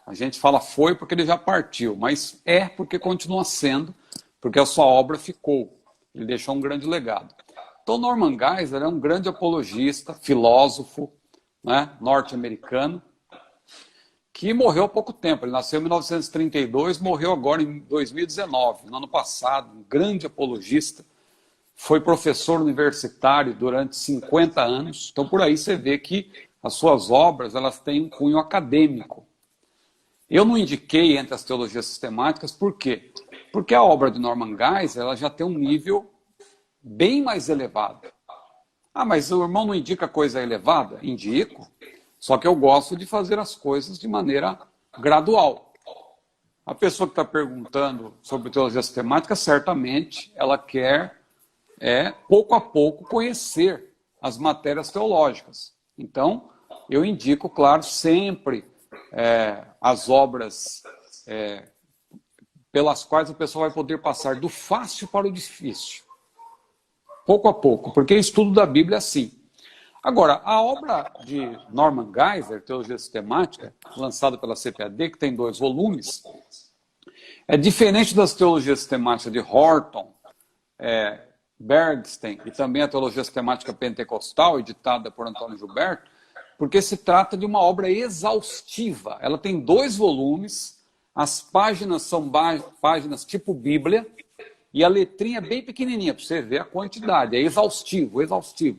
B: A gente fala foi porque ele já partiu, mas é porque continua sendo, porque a sua obra ficou. Ele deixou um grande legado. Então, Norman Geisler é um grande apologista, filósofo, né, norte-americano, que morreu há pouco tempo. Ele nasceu em 1932, morreu agora em 2019, no ano passado, um grande apologista. Foi professor universitário durante 50 anos. Então, por aí você vê que as suas obras elas têm um cunho acadêmico. Eu não indiquei entre as teologias sistemáticas, por quê? Porque a obra de Norman Geisler ela já tem um nível bem mais elevado. Ah, mas o irmão não indica coisa elevada? Indico. Só que eu gosto de fazer as coisas de maneira gradual. A pessoa que está perguntando sobre teologia sistemática, certamente ela quer, pouco a pouco, conhecer as matérias teológicas. Então, eu indico, claro, sempre as obras pelas quais a pessoa vai poder passar do fácil para o difícil. Pouco a pouco, porque o estudo da Bíblia é assim. Agora, a obra de Norman Geisler, Teologia Sistemática, lançada pela CPAD, que tem 2 volumes, é diferente das teologias sistemáticas de Horton, Bergsten e também a Teologia Sistemática Pentecostal, editada por Antônio Gilberto, porque se trata de uma obra exaustiva. Ela tem 2 volumes, as páginas são páginas tipo Bíblia, e a letrinha é bem pequenininha, para você ver a quantidade. É exaustivo, exaustivo.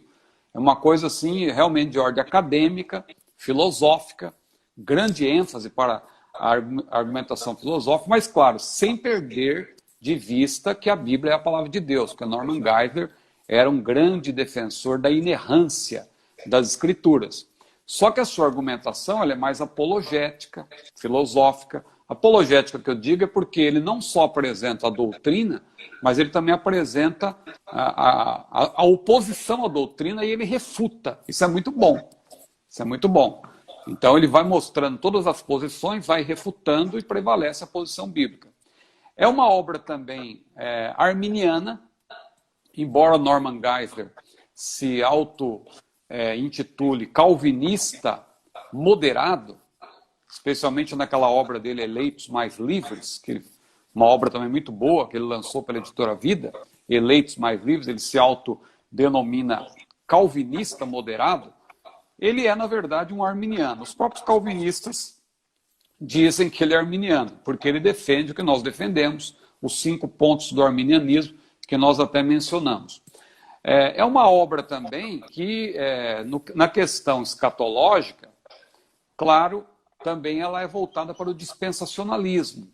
B: É uma coisa assim, realmente de ordem acadêmica, filosófica, grande ênfase para a argumentação filosófica, mas, claro, sem perder de vista que a Bíblia é a palavra de Deus, porque Norman Geisler era um grande defensor da inerrância das Escrituras. Só que a sua argumentação ela é mais apologética, filosófica. Apologética que eu digo é porque ele não só apresenta a doutrina, mas ele também apresenta a oposição à doutrina e ele refuta. Isso é muito bom. Isso é muito bom. Então ele vai mostrando todas as posições, vai refutando e prevalece a posição bíblica. É uma obra também arminiana, embora Norman Geisler se auto-intitule calvinista moderado, especialmente naquela obra dele, Eleitos Mais Livres, uma obra também muito boa, que ele lançou pela editora Vida, Eleitos Mais Livres, ele se autodenomina calvinista moderado, ele é, na verdade, um arminiano. Os próprios calvinistas dizem que ele é arminiano, porque ele defende o que nós defendemos, os 5 pontos do arminianismo, que nós até mencionamos. É uma obra também que, na questão escatológica, claro, também ela é voltada para o dispensacionalismo,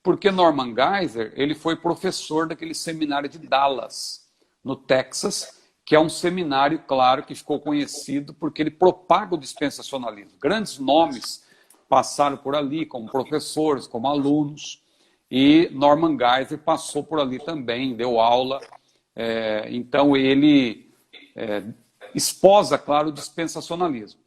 B: porque Norman Geisler ele foi professor daquele seminário de Dallas, no Texas, que é um seminário, claro, que ficou conhecido porque ele propaga o dispensacionalismo. Grandes nomes passaram por ali, como professores, como alunos, e Norman Geisler passou por ali também, deu aula, então ele esposa, claro, o dispensacionalismo.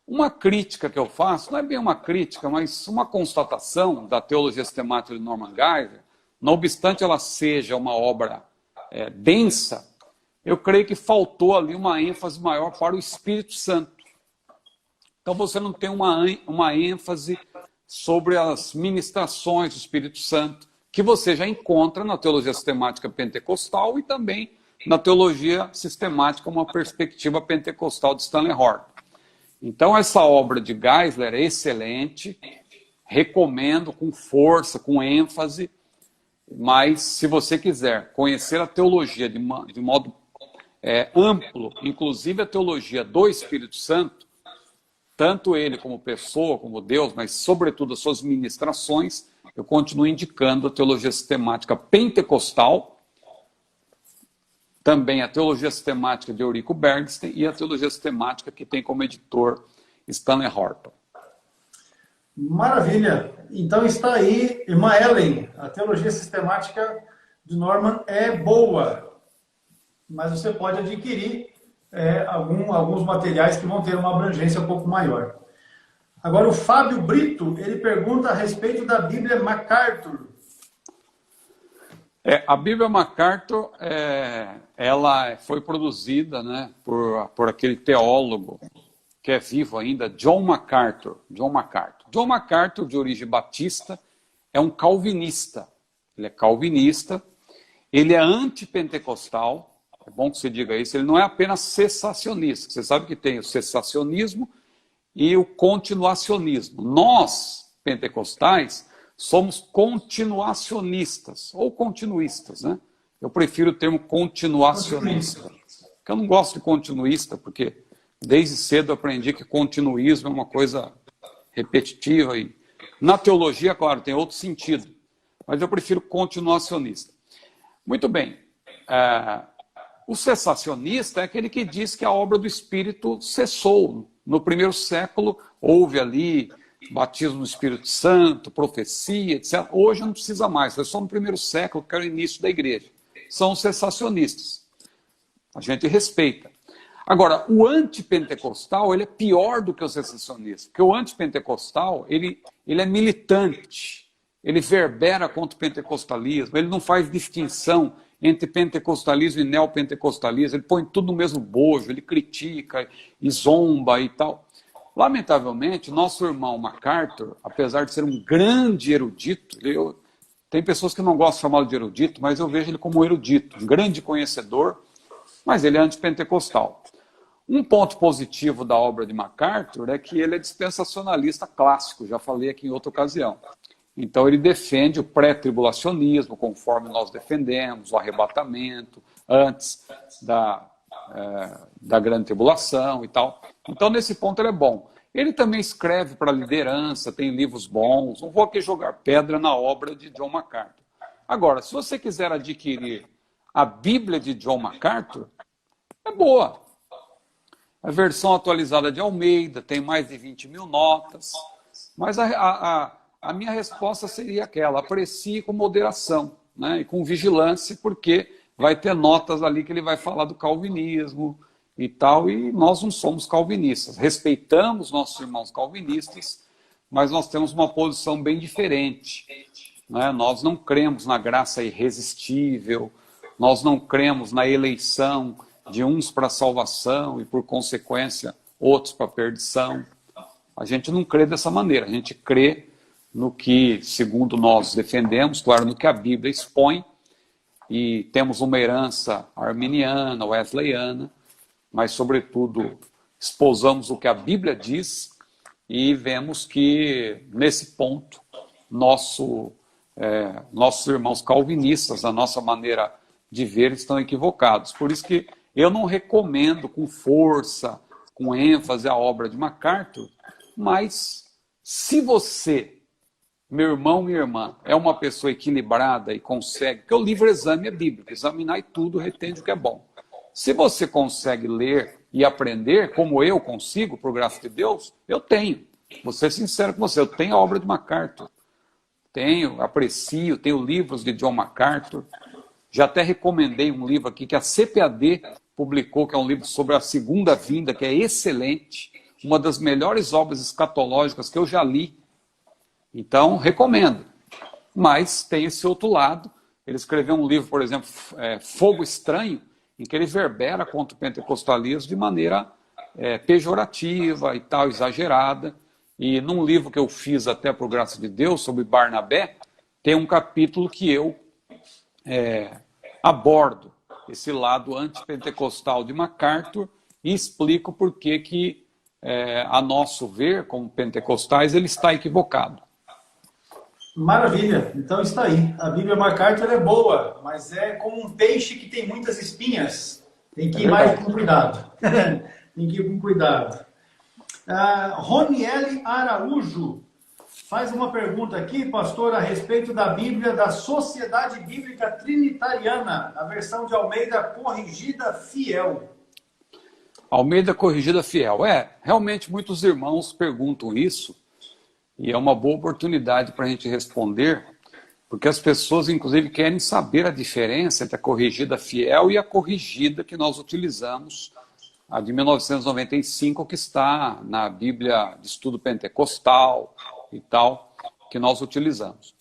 B: Uma crítica que eu faço, não é bem uma crítica, mas uma constatação da teologia sistemática de Norman Geisler, não obstante ela seja uma obra densa, eu creio que faltou ali uma ênfase maior para o Espírito Santo. Então você não tem uma ênfase sobre as ministrações do Espírito Santo, que você já encontra na teologia sistemática pentecostal e também na teologia sistemática, uma perspectiva pentecostal de Stanley Horton. Então, essa obra de Geisler é excelente, recomendo com força, com ênfase, mas se você quiser conhecer a teologia de modo amplo, inclusive a teologia do Espírito Santo, tanto ele como pessoa, como Deus, mas sobretudo as suas ministrações, eu continuo indicando a teologia sistemática pentecostal, também a teologia sistemática de Eurico Bergsten e a teologia sistemática que tem como editor Stanley Horton.
A: Maravilha! Então está aí, irmã Ellen, a teologia sistemática de Norman é boa, mas você pode adquirir alguns materiais que vão ter uma abrangência um pouco maior. Agora o Fábio Brito, ele pergunta a respeito da Bíblia MacArthur.
B: A Bíblia MacArthur, ela foi produzida, né, por aquele teólogo que é vivo ainda, John MacArthur. John MacArthur, de origem batista, é um calvinista. Ele é calvinista, ele é antipentecostal, é bom que você diga isso, ele não é apenas cessacionista. Você sabe que tem o cessacionismo e o continuacionismo. Nós, pentecostais, somos continuacionistas, ou continuistas, né? Eu prefiro o termo continuacionista, porque eu não gosto de continuista, porque desde cedo eu aprendi que continuismo é uma coisa repetitiva, e na teologia, claro, tem outro sentido, mas eu prefiro continuacionista. Muito bem, o cessacionista é aquele que diz que a obra do Espírito cessou. No primeiro século houve ali batismo no Espírito Santo, profecia, etc. Hoje não precisa mais, foi só no primeiro século, que era o início da igreja. São os cessacionistas. A gente respeita. Agora, o antipentecostal, ele é pior do que o cessacionista, porque o antipentecostal, ele é militante, ele verbera contra o pentecostalismo, ele não faz distinção entre pentecostalismo e neopentecostalismo, ele põe tudo no mesmo bojo, ele critica e zomba e tal. Lamentavelmente, nosso irmão MacArthur, apesar de ser um grande erudito, tem pessoas que não gostam de chamá-lo de erudito, mas eu vejo ele como um erudito, um grande conhecedor, mas ele é antipentecostal. Um ponto positivo da obra de MacArthur é que ele é dispensacionalista clássico, já falei aqui em outra ocasião. Então ele defende o pré-tribulacionismo, conforme nós defendemos, o arrebatamento, antes da grande tribulação e tal. Então, nesse ponto, ele é bom. Ele também escreve para a liderança, tem livros bons. Não vou aqui jogar pedra na obra de John MacArthur. Agora, se você quiser adquirir a Bíblia de John MacArthur, é boa. A versão atualizada de Almeida tem mais de 20 mil notas. Mas a minha resposta seria aquela: aprecie com moderação, né, e com vigilância, porque vai ter notas ali que ele vai falar do calvinismo e tal, e nós não somos calvinistas. Respeitamos nossos irmãos calvinistas, mas nós temos uma posição bem diferente, né? Nós não cremos na graça irresistível, nós não cremos na eleição de uns para salvação e, por consequência, outros para perdição. A gente não crê dessa maneira, a gente crê no que, segundo nós defendemos, claro, no que a Bíblia expõe, e temos uma herança arminiana, wesleyana, mas, sobretudo, esposamos o que a Bíblia diz e vemos que, nesse ponto, nossos irmãos calvinistas, a nossa maneira de ver, estão equivocados. Por isso que eu não recomendo com força, com ênfase, a obra de MacArthur, mas se você, meu irmão, minha irmã, é uma pessoa equilibrada e consegue, porque o livro exame é bíblico, examinar e tudo, retende o que é bom. Se você consegue ler e aprender, como eu consigo, por graça de Deus, eu tenho. Vou ser sincero com você, eu tenho a obra de MacArthur. Tenho, aprecio, tenho livros de John MacArthur. Já até recomendei um livro aqui que a CPAD publicou, que é um livro sobre a segunda vinda, que é excelente. Uma das melhores obras escatológicas que eu já li. Então, recomendo. Mas tem esse outro lado. Ele escreveu um livro, por exemplo, Fogo Estranho, em que ele verbera contra o pentecostalismo de maneira pejorativa e tal, exagerada. E num livro que eu fiz até por graça de Deus, sobre Barnabé, tem um capítulo que eu abordo esse lado antipentecostal de MacArthur e explico por que a nosso ver, como pentecostais, ele está equivocado.
A: Maravilha, então está aí. A Bíblia MacArthur é boa, mas é como um peixe que tem muitas espinhas. Tem que ir mais com cuidado. Tem que ir com cuidado. Roniele Araújo faz uma pergunta aqui, pastor, a respeito da Bíblia da Sociedade Bíblica Trinitariana, a versão de Almeida Corrigida Fiel.
B: Almeida Corrigida Fiel. Realmente muitos irmãos perguntam isso, e é uma boa oportunidade para a gente responder, porque as pessoas, inclusive, querem saber a diferença entre a Corrigida Fiel e a Corrigida que nós utilizamos, a de 1995, que está na Bíblia de Estudo Pentecostal e tal, que nós utilizamos.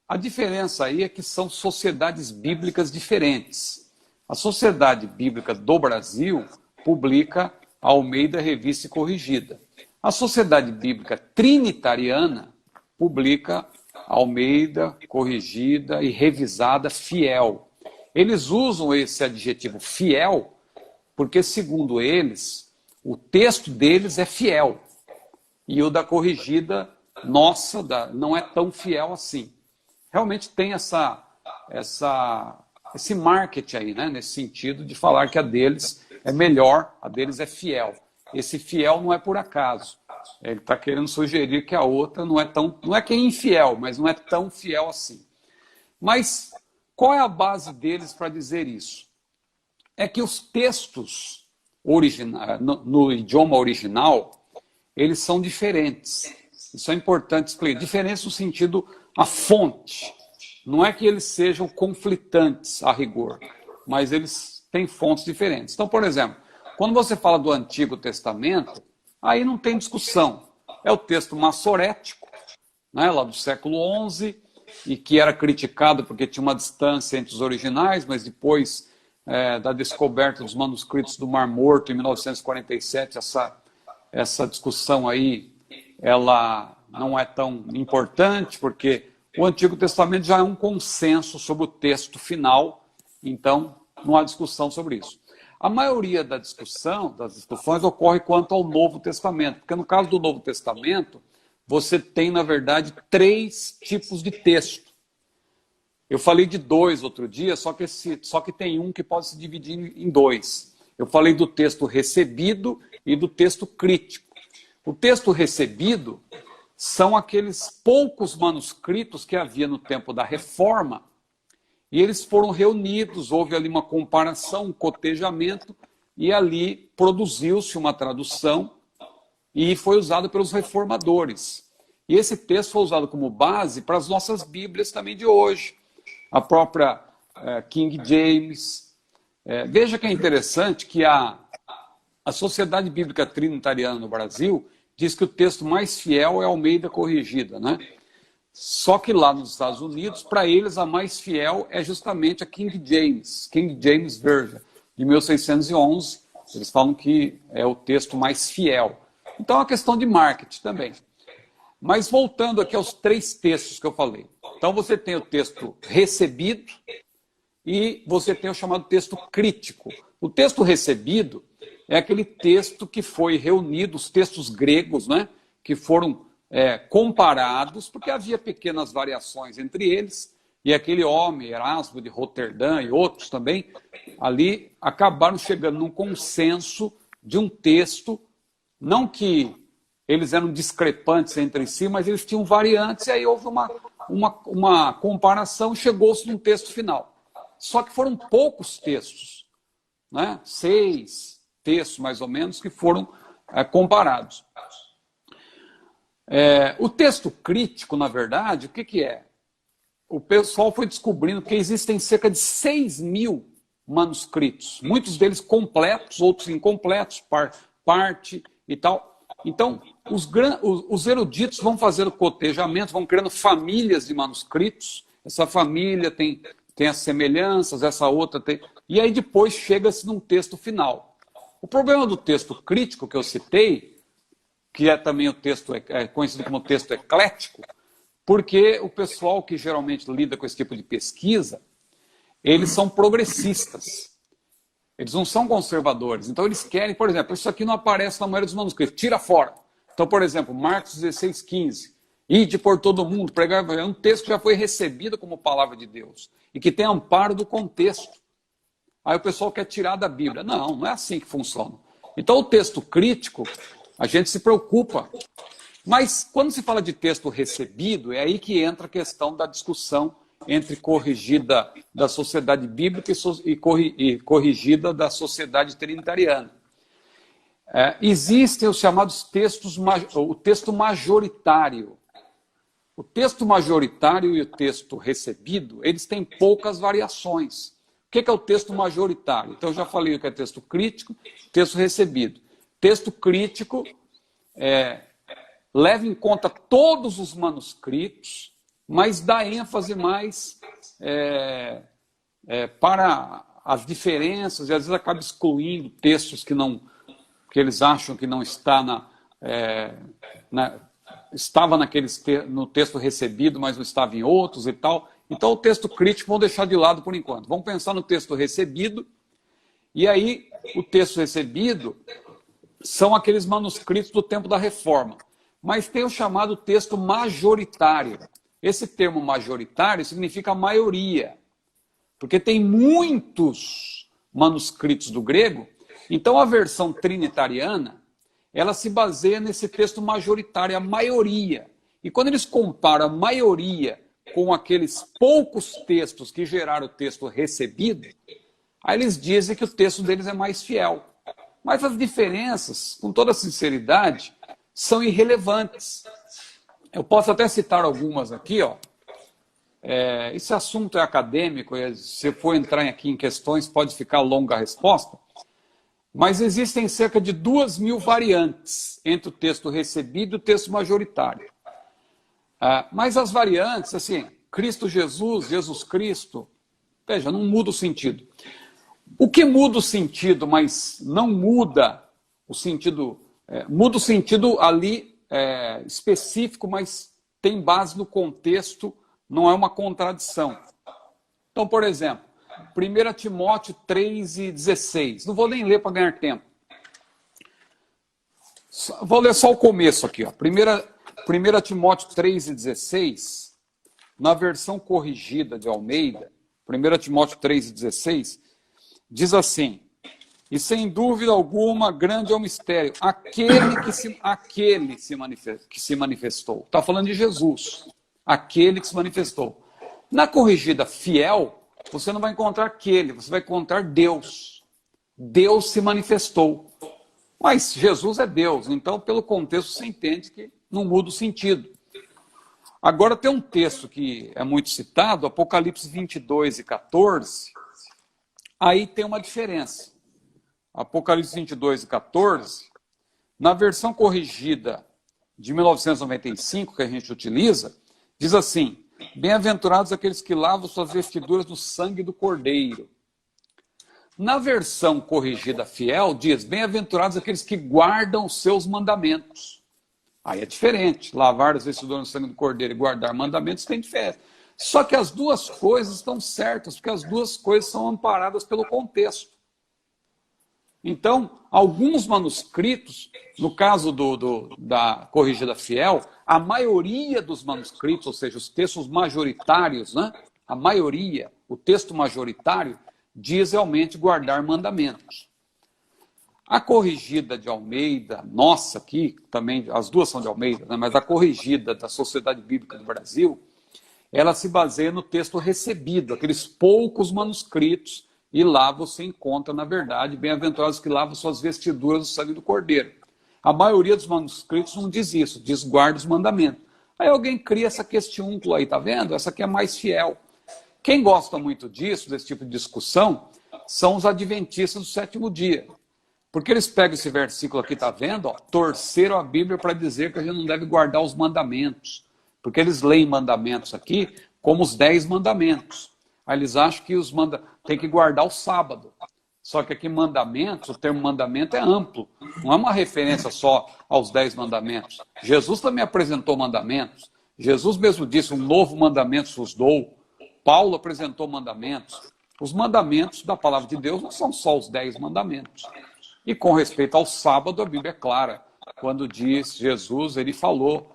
B: A diferença aí é que são sociedades bíblicas diferentes. A Sociedade Bíblica do Brasil publica a Almeida Revista e Corrigida. A Sociedade Bíblica Trinitariana publica Almeida, Corrigida e Revisada Fiel. Eles usam esse adjetivo fiel porque, segundo eles, o texto deles é fiel. E o da Corrigida, nossa, não é tão fiel assim. Realmente tem esse marketing aí, né? Nesse sentido de falar que a deles é melhor, a deles é fiel. Esse fiel não é por acaso. Ele está querendo sugerir que a outra não é que é infiel, mas não é tão fiel assim. Mas qual é a base deles para dizer isso? É que os textos no idioma original, eles são diferentes. Isso é importante explicar. Diferença no sentido, a fonte. Não é que eles sejam conflitantes a rigor, mas eles têm fontes diferentes. Então, por exemplo, quando você fala do Antigo Testamento, aí não tem discussão. É o texto massorético, né, lá do século XI, e que era criticado porque tinha uma distância entre os originais, mas depois da descoberta dos manuscritos do Mar Morto, em 1947, essa discussão aí, ela não é tão importante, porque o Antigo Testamento já é um consenso sobre o texto final, então não há discussão sobre isso. A maioria das discussões ocorre quanto ao Novo Testamento, porque no caso do Novo Testamento, você tem, na verdade, 3 tipos de texto. Eu falei de 2 outro dia, só que tem um que pode se dividir em 2. Eu falei do texto recebido e do texto crítico. O texto recebido são aqueles poucos manuscritos que havia no tempo da Reforma, e eles foram reunidos, houve ali uma comparação, um cotejamento, e ali produziu-se uma tradução e foi usado pelos reformadores. E esse texto foi usado como base para as nossas Bíblias também de hoje. A própria King James. Veja que é interessante que a Sociedade Bíblica Trinitariana no Brasil diz que o texto mais fiel é Almeida Corrigida, né? Só que lá nos Estados Unidos, para eles, a mais fiel é justamente a King James Version, de 1611. Eles falam que é o texto mais fiel. Então é uma questão de marketing também. Mas voltando aqui aos 3 textos que eu falei. Então você tem o texto recebido e você tem o chamado texto crítico. O texto recebido é aquele texto que foi reunido, os textos gregos, né, que foram comparados, porque havia pequenas variações entre eles, e aquele homem, Erasmo de Roterdã e outros também, ali acabaram chegando num consenso de um texto, não que eles eram discrepantes entre si, mas eles tinham variantes, e aí houve uma comparação e chegou-se num texto final. Só que foram poucos textos, né? 6 textos, mais ou menos, que foram comparados. O texto crítico, na verdade, o que é? O pessoal foi descobrindo que existem cerca de 6.000 manuscritos, muitos deles completos, outros incompletos, parte e tal. Então, os eruditos vão fazer o cotejamento, vão criando famílias de manuscritos, essa família tem as semelhanças, essa outra tem... E aí depois chega-se num texto final. O problema do texto crítico que eu citei, que é também o texto conhecido como texto eclético, porque o pessoal que geralmente lida com esse tipo de pesquisa, eles são progressistas. Eles não são conservadores. Então eles querem, por exemplo, isso aqui não aparece na maioria dos manuscritos, tira fora. Então, por exemplo, Marcos 16:15, ide por todo mundo, pregar, é um texto que já foi recebido como palavra de Deus e que tem amparo do contexto. Aí o pessoal quer tirar da Bíblia. Não é assim que funciona. Então o texto crítico, a gente se preocupa. Mas quando se fala de texto recebido, é aí que entra a questão da discussão entre corrigida da Sociedade Bíblica e corrigida da Sociedade Trinitariana. Existem os chamados textos, o texto majoritário. O texto majoritário e o texto recebido, eles têm poucas variações. O que é o texto majoritário? Então, eu já falei o que é texto crítico, texto recebido. Texto crítico leva em conta todos os manuscritos mas dá ênfase mais para as diferenças, e às vezes acaba excluindo textos que eles acham que não está estava no texto recebido, mas não estava em outros e tal. Então o texto crítico vão deixar de lado por enquanto. Vamos pensar no texto recebido, e aí o texto recebido são aqueles manuscritos do tempo da Reforma. Mas tem o chamado texto majoritário. Esse termo majoritário significa maioria, porque tem muitos manuscritos do grego. Então a versão trinitariana, ela se baseia nesse texto majoritário, a maioria. E quando eles comparam a maioria com aqueles poucos textos que geraram o texto recebido, aí eles dizem que o texto deles é mais fiel. Mas as diferenças, com toda sinceridade, são irrelevantes. Eu posso até citar algumas aqui, ó. Esse assunto é acadêmico, se for entrar aqui em questões, pode ficar longa a resposta. Mas existem cerca de 2.000 variantes entre o texto recebido e o texto majoritário. Mas as variantes, assim, Cristo Jesus, Jesus Cristo, veja, não muda o sentido. O que muda o sentido, mas não muda o sentido, muda o sentido ali específico, mas tem base no contexto, não é uma contradição. Então, por exemplo, 1 Timóteo 3,16. Não vou nem ler para ganhar tempo. Vou ler só o começo aqui. Ó. 1 Timóteo 3,16, na versão corrigida de Almeida, 1 Timóteo 3,16, diz assim: e sem dúvida alguma, grande é o mistério, aquele que se manifestou. Está falando de Jesus, aquele que se manifestou. Na corrigida fiel, você não vai encontrar aquele, você vai encontrar Deus. Deus se manifestou. Mas Jesus é Deus, então pelo contexto você entende que não muda o sentido. Agora tem um texto que é muito citado, Apocalipse 22:14, aí tem uma diferença. Apocalipse 22:14, na versão corrigida de 1995, que a gente utiliza, diz assim: bem-aventurados aqueles que lavam suas vestiduras no sangue do Cordeiro. Na versão corrigida fiel, diz: bem-aventurados aqueles que guardam os seus mandamentos. Aí é diferente. Lavar as vestiduras no sangue do Cordeiro e guardar mandamentos tem diferença. Só que as duas coisas estão certas, porque as duas coisas são amparadas pelo contexto. Então, alguns manuscritos, no caso da corrigida fiel, a maioria dos manuscritos, ou seja, os textos majoritários, né? A maioria, o texto majoritário, diz realmente guardar mandamentos. A corrigida de Almeida, nossa aqui, também, as duas são de Almeida, né? Mas a corrigida da Sociedade Bíblica do Brasil, ela se baseia no texto recebido, aqueles poucos manuscritos. E lá você encontra, na verdade, bem-aventurados que lavam suas vestiduras no sangue do Cordeiro. A maioria dos manuscritos não diz isso, diz guarda os mandamentos. Aí alguém cria essa questiúncula aí, tá vendo? Essa aqui é mais fiel. Quem gosta muito disso, desse tipo de discussão, são os adventistas do sétimo dia. Porque eles pegam esse versículo aqui, tá vendo? Ó, torceram a Bíblia para dizer que a gente não deve guardar os mandamentos. Porque eles leem mandamentos aqui como os 10 mandamentos. Aí eles acham que tem que guardar o sábado. Só que aqui mandamentos, o termo mandamento é amplo. Não é uma referência só aos 10 mandamentos. Jesus também apresentou mandamentos. Jesus mesmo disse: um novo mandamento vos dou. Paulo apresentou mandamentos. Os mandamentos da palavra de Deus não são só os 10 mandamentos. E com respeito ao sábado, a Bíblia é clara. Quando diz Jesus, ele falou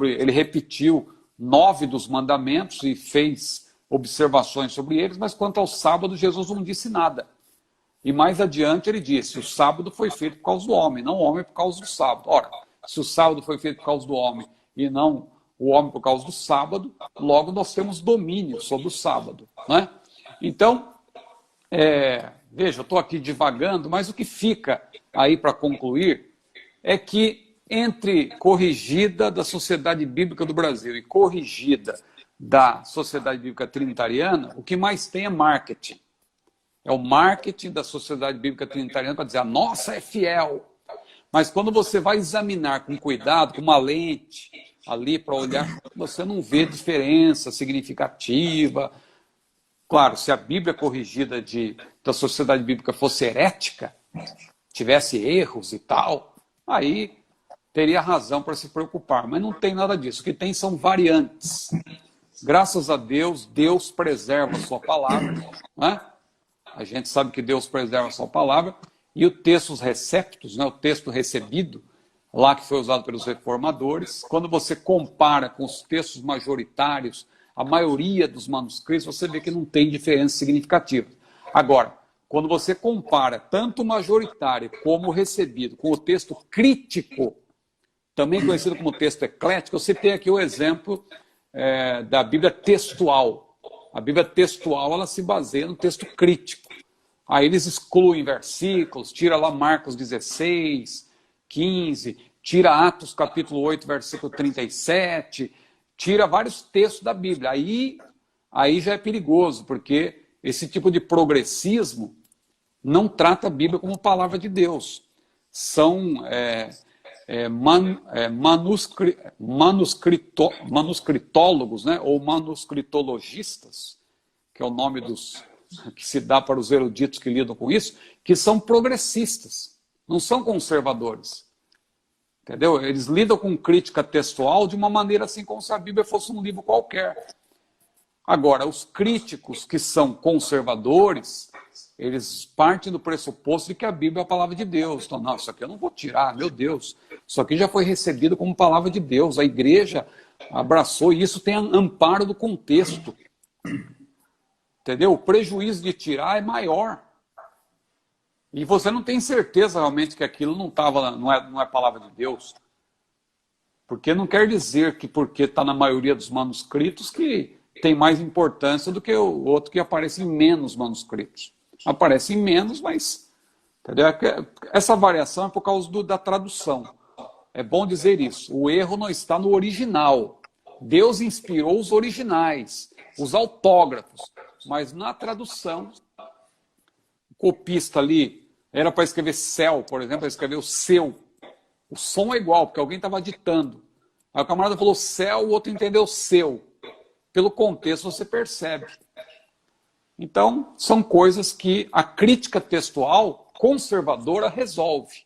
B: ele repetiu 9 dos mandamentos e fez observações sobre eles, mas quanto ao sábado, Jesus não disse nada. E mais adiante ele disse: o sábado foi feito por causa do homem, não o homem por causa do sábado. Ora, se o sábado foi feito por causa do homem e não o homem por causa do sábado, logo nós temos domínio sobre o sábado, né? Então, veja, eu estou aqui divagando, mas o que fica aí para concluir é que entre corrigida da Sociedade Bíblica do Brasil e corrigida da Sociedade Bíblica Trinitariana, o que mais tem é marketing. É o marketing da Sociedade Bíblica Trinitariana para dizer: a nossa é fiel. Mas quando você vai examinar com cuidado, com uma lente, ali para olhar, você não vê diferença significativa. Claro, se a Bíblia corrigida da sociedade bíblica fosse herética, tivesse erros e tal, aí teria razão para se preocupar, mas não tem nada disso. O que tem são variantes. Graças a Deus, Deus preserva a sua palavra, né? A gente sabe que Deus preserva a sua palavra, e o textos receptos, né, o texto recebido, lá que foi usado pelos reformadores, quando você compara com os textos majoritários, a maioria dos manuscritos, você vê que não tem diferença significativa. Agora, quando você compara tanto o majoritário como o recebido com o texto crítico, também conhecido como texto eclético, você tem aqui o exemplo da Bíblia textual. A Bíblia textual, ela se baseia no texto crítico. Aí eles excluem versículos, tira lá Marcos 16, 15, tira Atos capítulo 8, versículo 37, tira vários textos da Bíblia. Aí já é perigoso, porque esse tipo de progressismo não trata a Bíblia como palavra de Deus. São manuscritólogos, né? Ou manuscritologistas, que é o nome que se dá para os eruditos que lidam com isso, que são progressistas, não são conservadores. Entendeu? Eles lidam com crítica textual de uma maneira assim como se a Bíblia fosse um livro qualquer. Agora, os críticos que são conservadores, eles partem do pressuposto de que a Bíblia é a palavra de Deus. Então, não, isso aqui eu não vou tirar, meu Deus. Isso aqui já foi recebido como palavra de Deus. A igreja abraçou, e isso tem amparo do contexto. Entendeu? O prejuízo de tirar é maior. E você não tem certeza realmente que aquilo não é palavra de Deus. Porque não quer dizer que porque está na maioria dos manuscritos que tem mais importância do que o outro que aparece em menos manuscritos. Aparece em menos, mas... Entendeu? Essa variação é por causa da tradução. É bom dizer isso. O erro não está no original. Deus inspirou os originais, os autógrafos. Mas na tradução, o copista ali, era para escrever céu, por exemplo, ele escreveu seu. O som é igual, porque alguém estava ditando. Aí o camarada falou céu, o outro entendeu seu. Pelo contexto você percebe. Então, são coisas que a crítica textual conservadora resolve.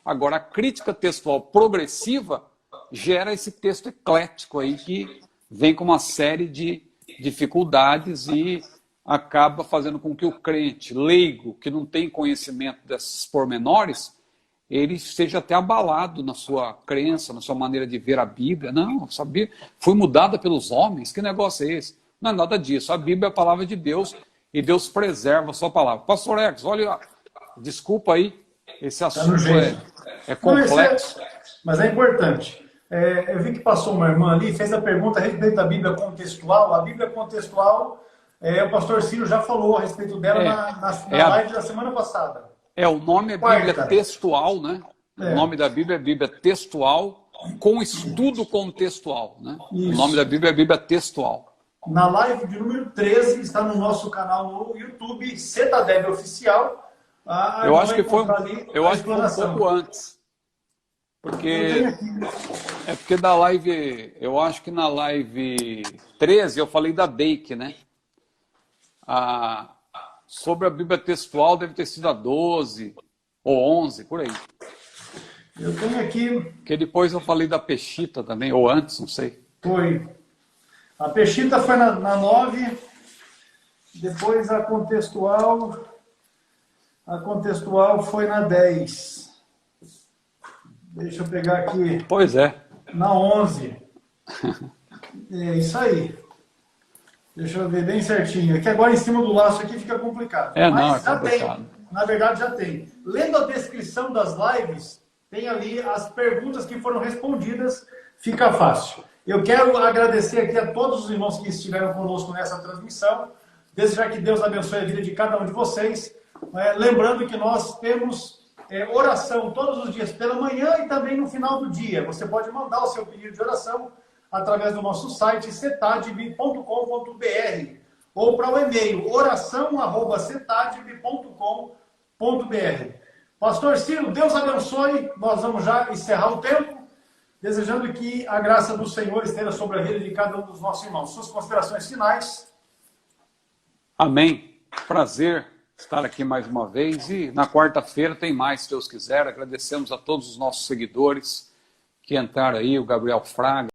B: Agora, a crítica textual progressiva gera esse texto eclético aí que vem com uma série de dificuldades e acaba fazendo com que o crente leigo, que não tem conhecimento desses pormenores, ele seja até abalado na sua crença, na sua maneira de ver a Bíblia. Não, sabia? Foi mudada pelos homens, que negócio é esse? Não é nada disso. A Bíblia é a palavra de Deus e Deus preserva a sua palavra. Pastor Ex, olha, desculpa aí, esse assunto é complexo.
A: Mas é importante. Eu vi que passou uma irmã ali, fez a pergunta a respeito da Bíblia contextual. A Bíblia contextual, o pastor Ciro já falou a respeito dela na live da semana passada.
B: O nome é Bíblia textual, né? O nome da Bíblia é Bíblia textual, com estudo contextual, né? Isso. O nome da Bíblia é Bíblia textual.
A: Na live de número 13, está no nosso canal no YouTube, Cetadeb Oficial.
B: Eu acho que foi um pouco antes. Porque da live, eu acho que na live 13 eu falei da Dake, né? Sobre a Bíblia textual deve ter sido a 12 ou 11, por aí.
A: Eu tenho aqui...
B: Porque depois eu falei da Peshita também, ou antes, não sei.
A: Foi. A Peshita foi na 9, depois a contextual foi na 10. Deixa eu pegar aqui.
B: Pois é.
A: Na 11. É isso aí. Deixa eu ver bem certinho. Aqui agora em cima do laço aqui fica complicado.
B: Mas já complicado.
A: Tem. Na verdade já tem. Lendo a descrição das lives, tem ali as perguntas que foram respondidas. Fica fácil. Eu quero agradecer aqui a todos os irmãos que estiveram conosco nessa transmissão. Desejar que Deus abençoe a vida de cada um de vocês. Lembrando que nós temos oração todos os dias pela manhã e também no final do dia. Você pode mandar o seu pedido de oração através do nosso site cetadb.com.br ou para o e-mail oração@cetadb.com.br. Pastor Ciro, Deus abençoe. Nós vamos já encerrar o tempo. Desejando que a graça do Senhor esteja sobre a vida de cada um dos nossos irmãos. Suas considerações finais.
B: Amém. Prazer estar aqui mais uma vez. E na quarta-feira tem mais, se Deus quiser. Agradecemos a todos os nossos seguidores que entraram aí, o Gabriel Fraga,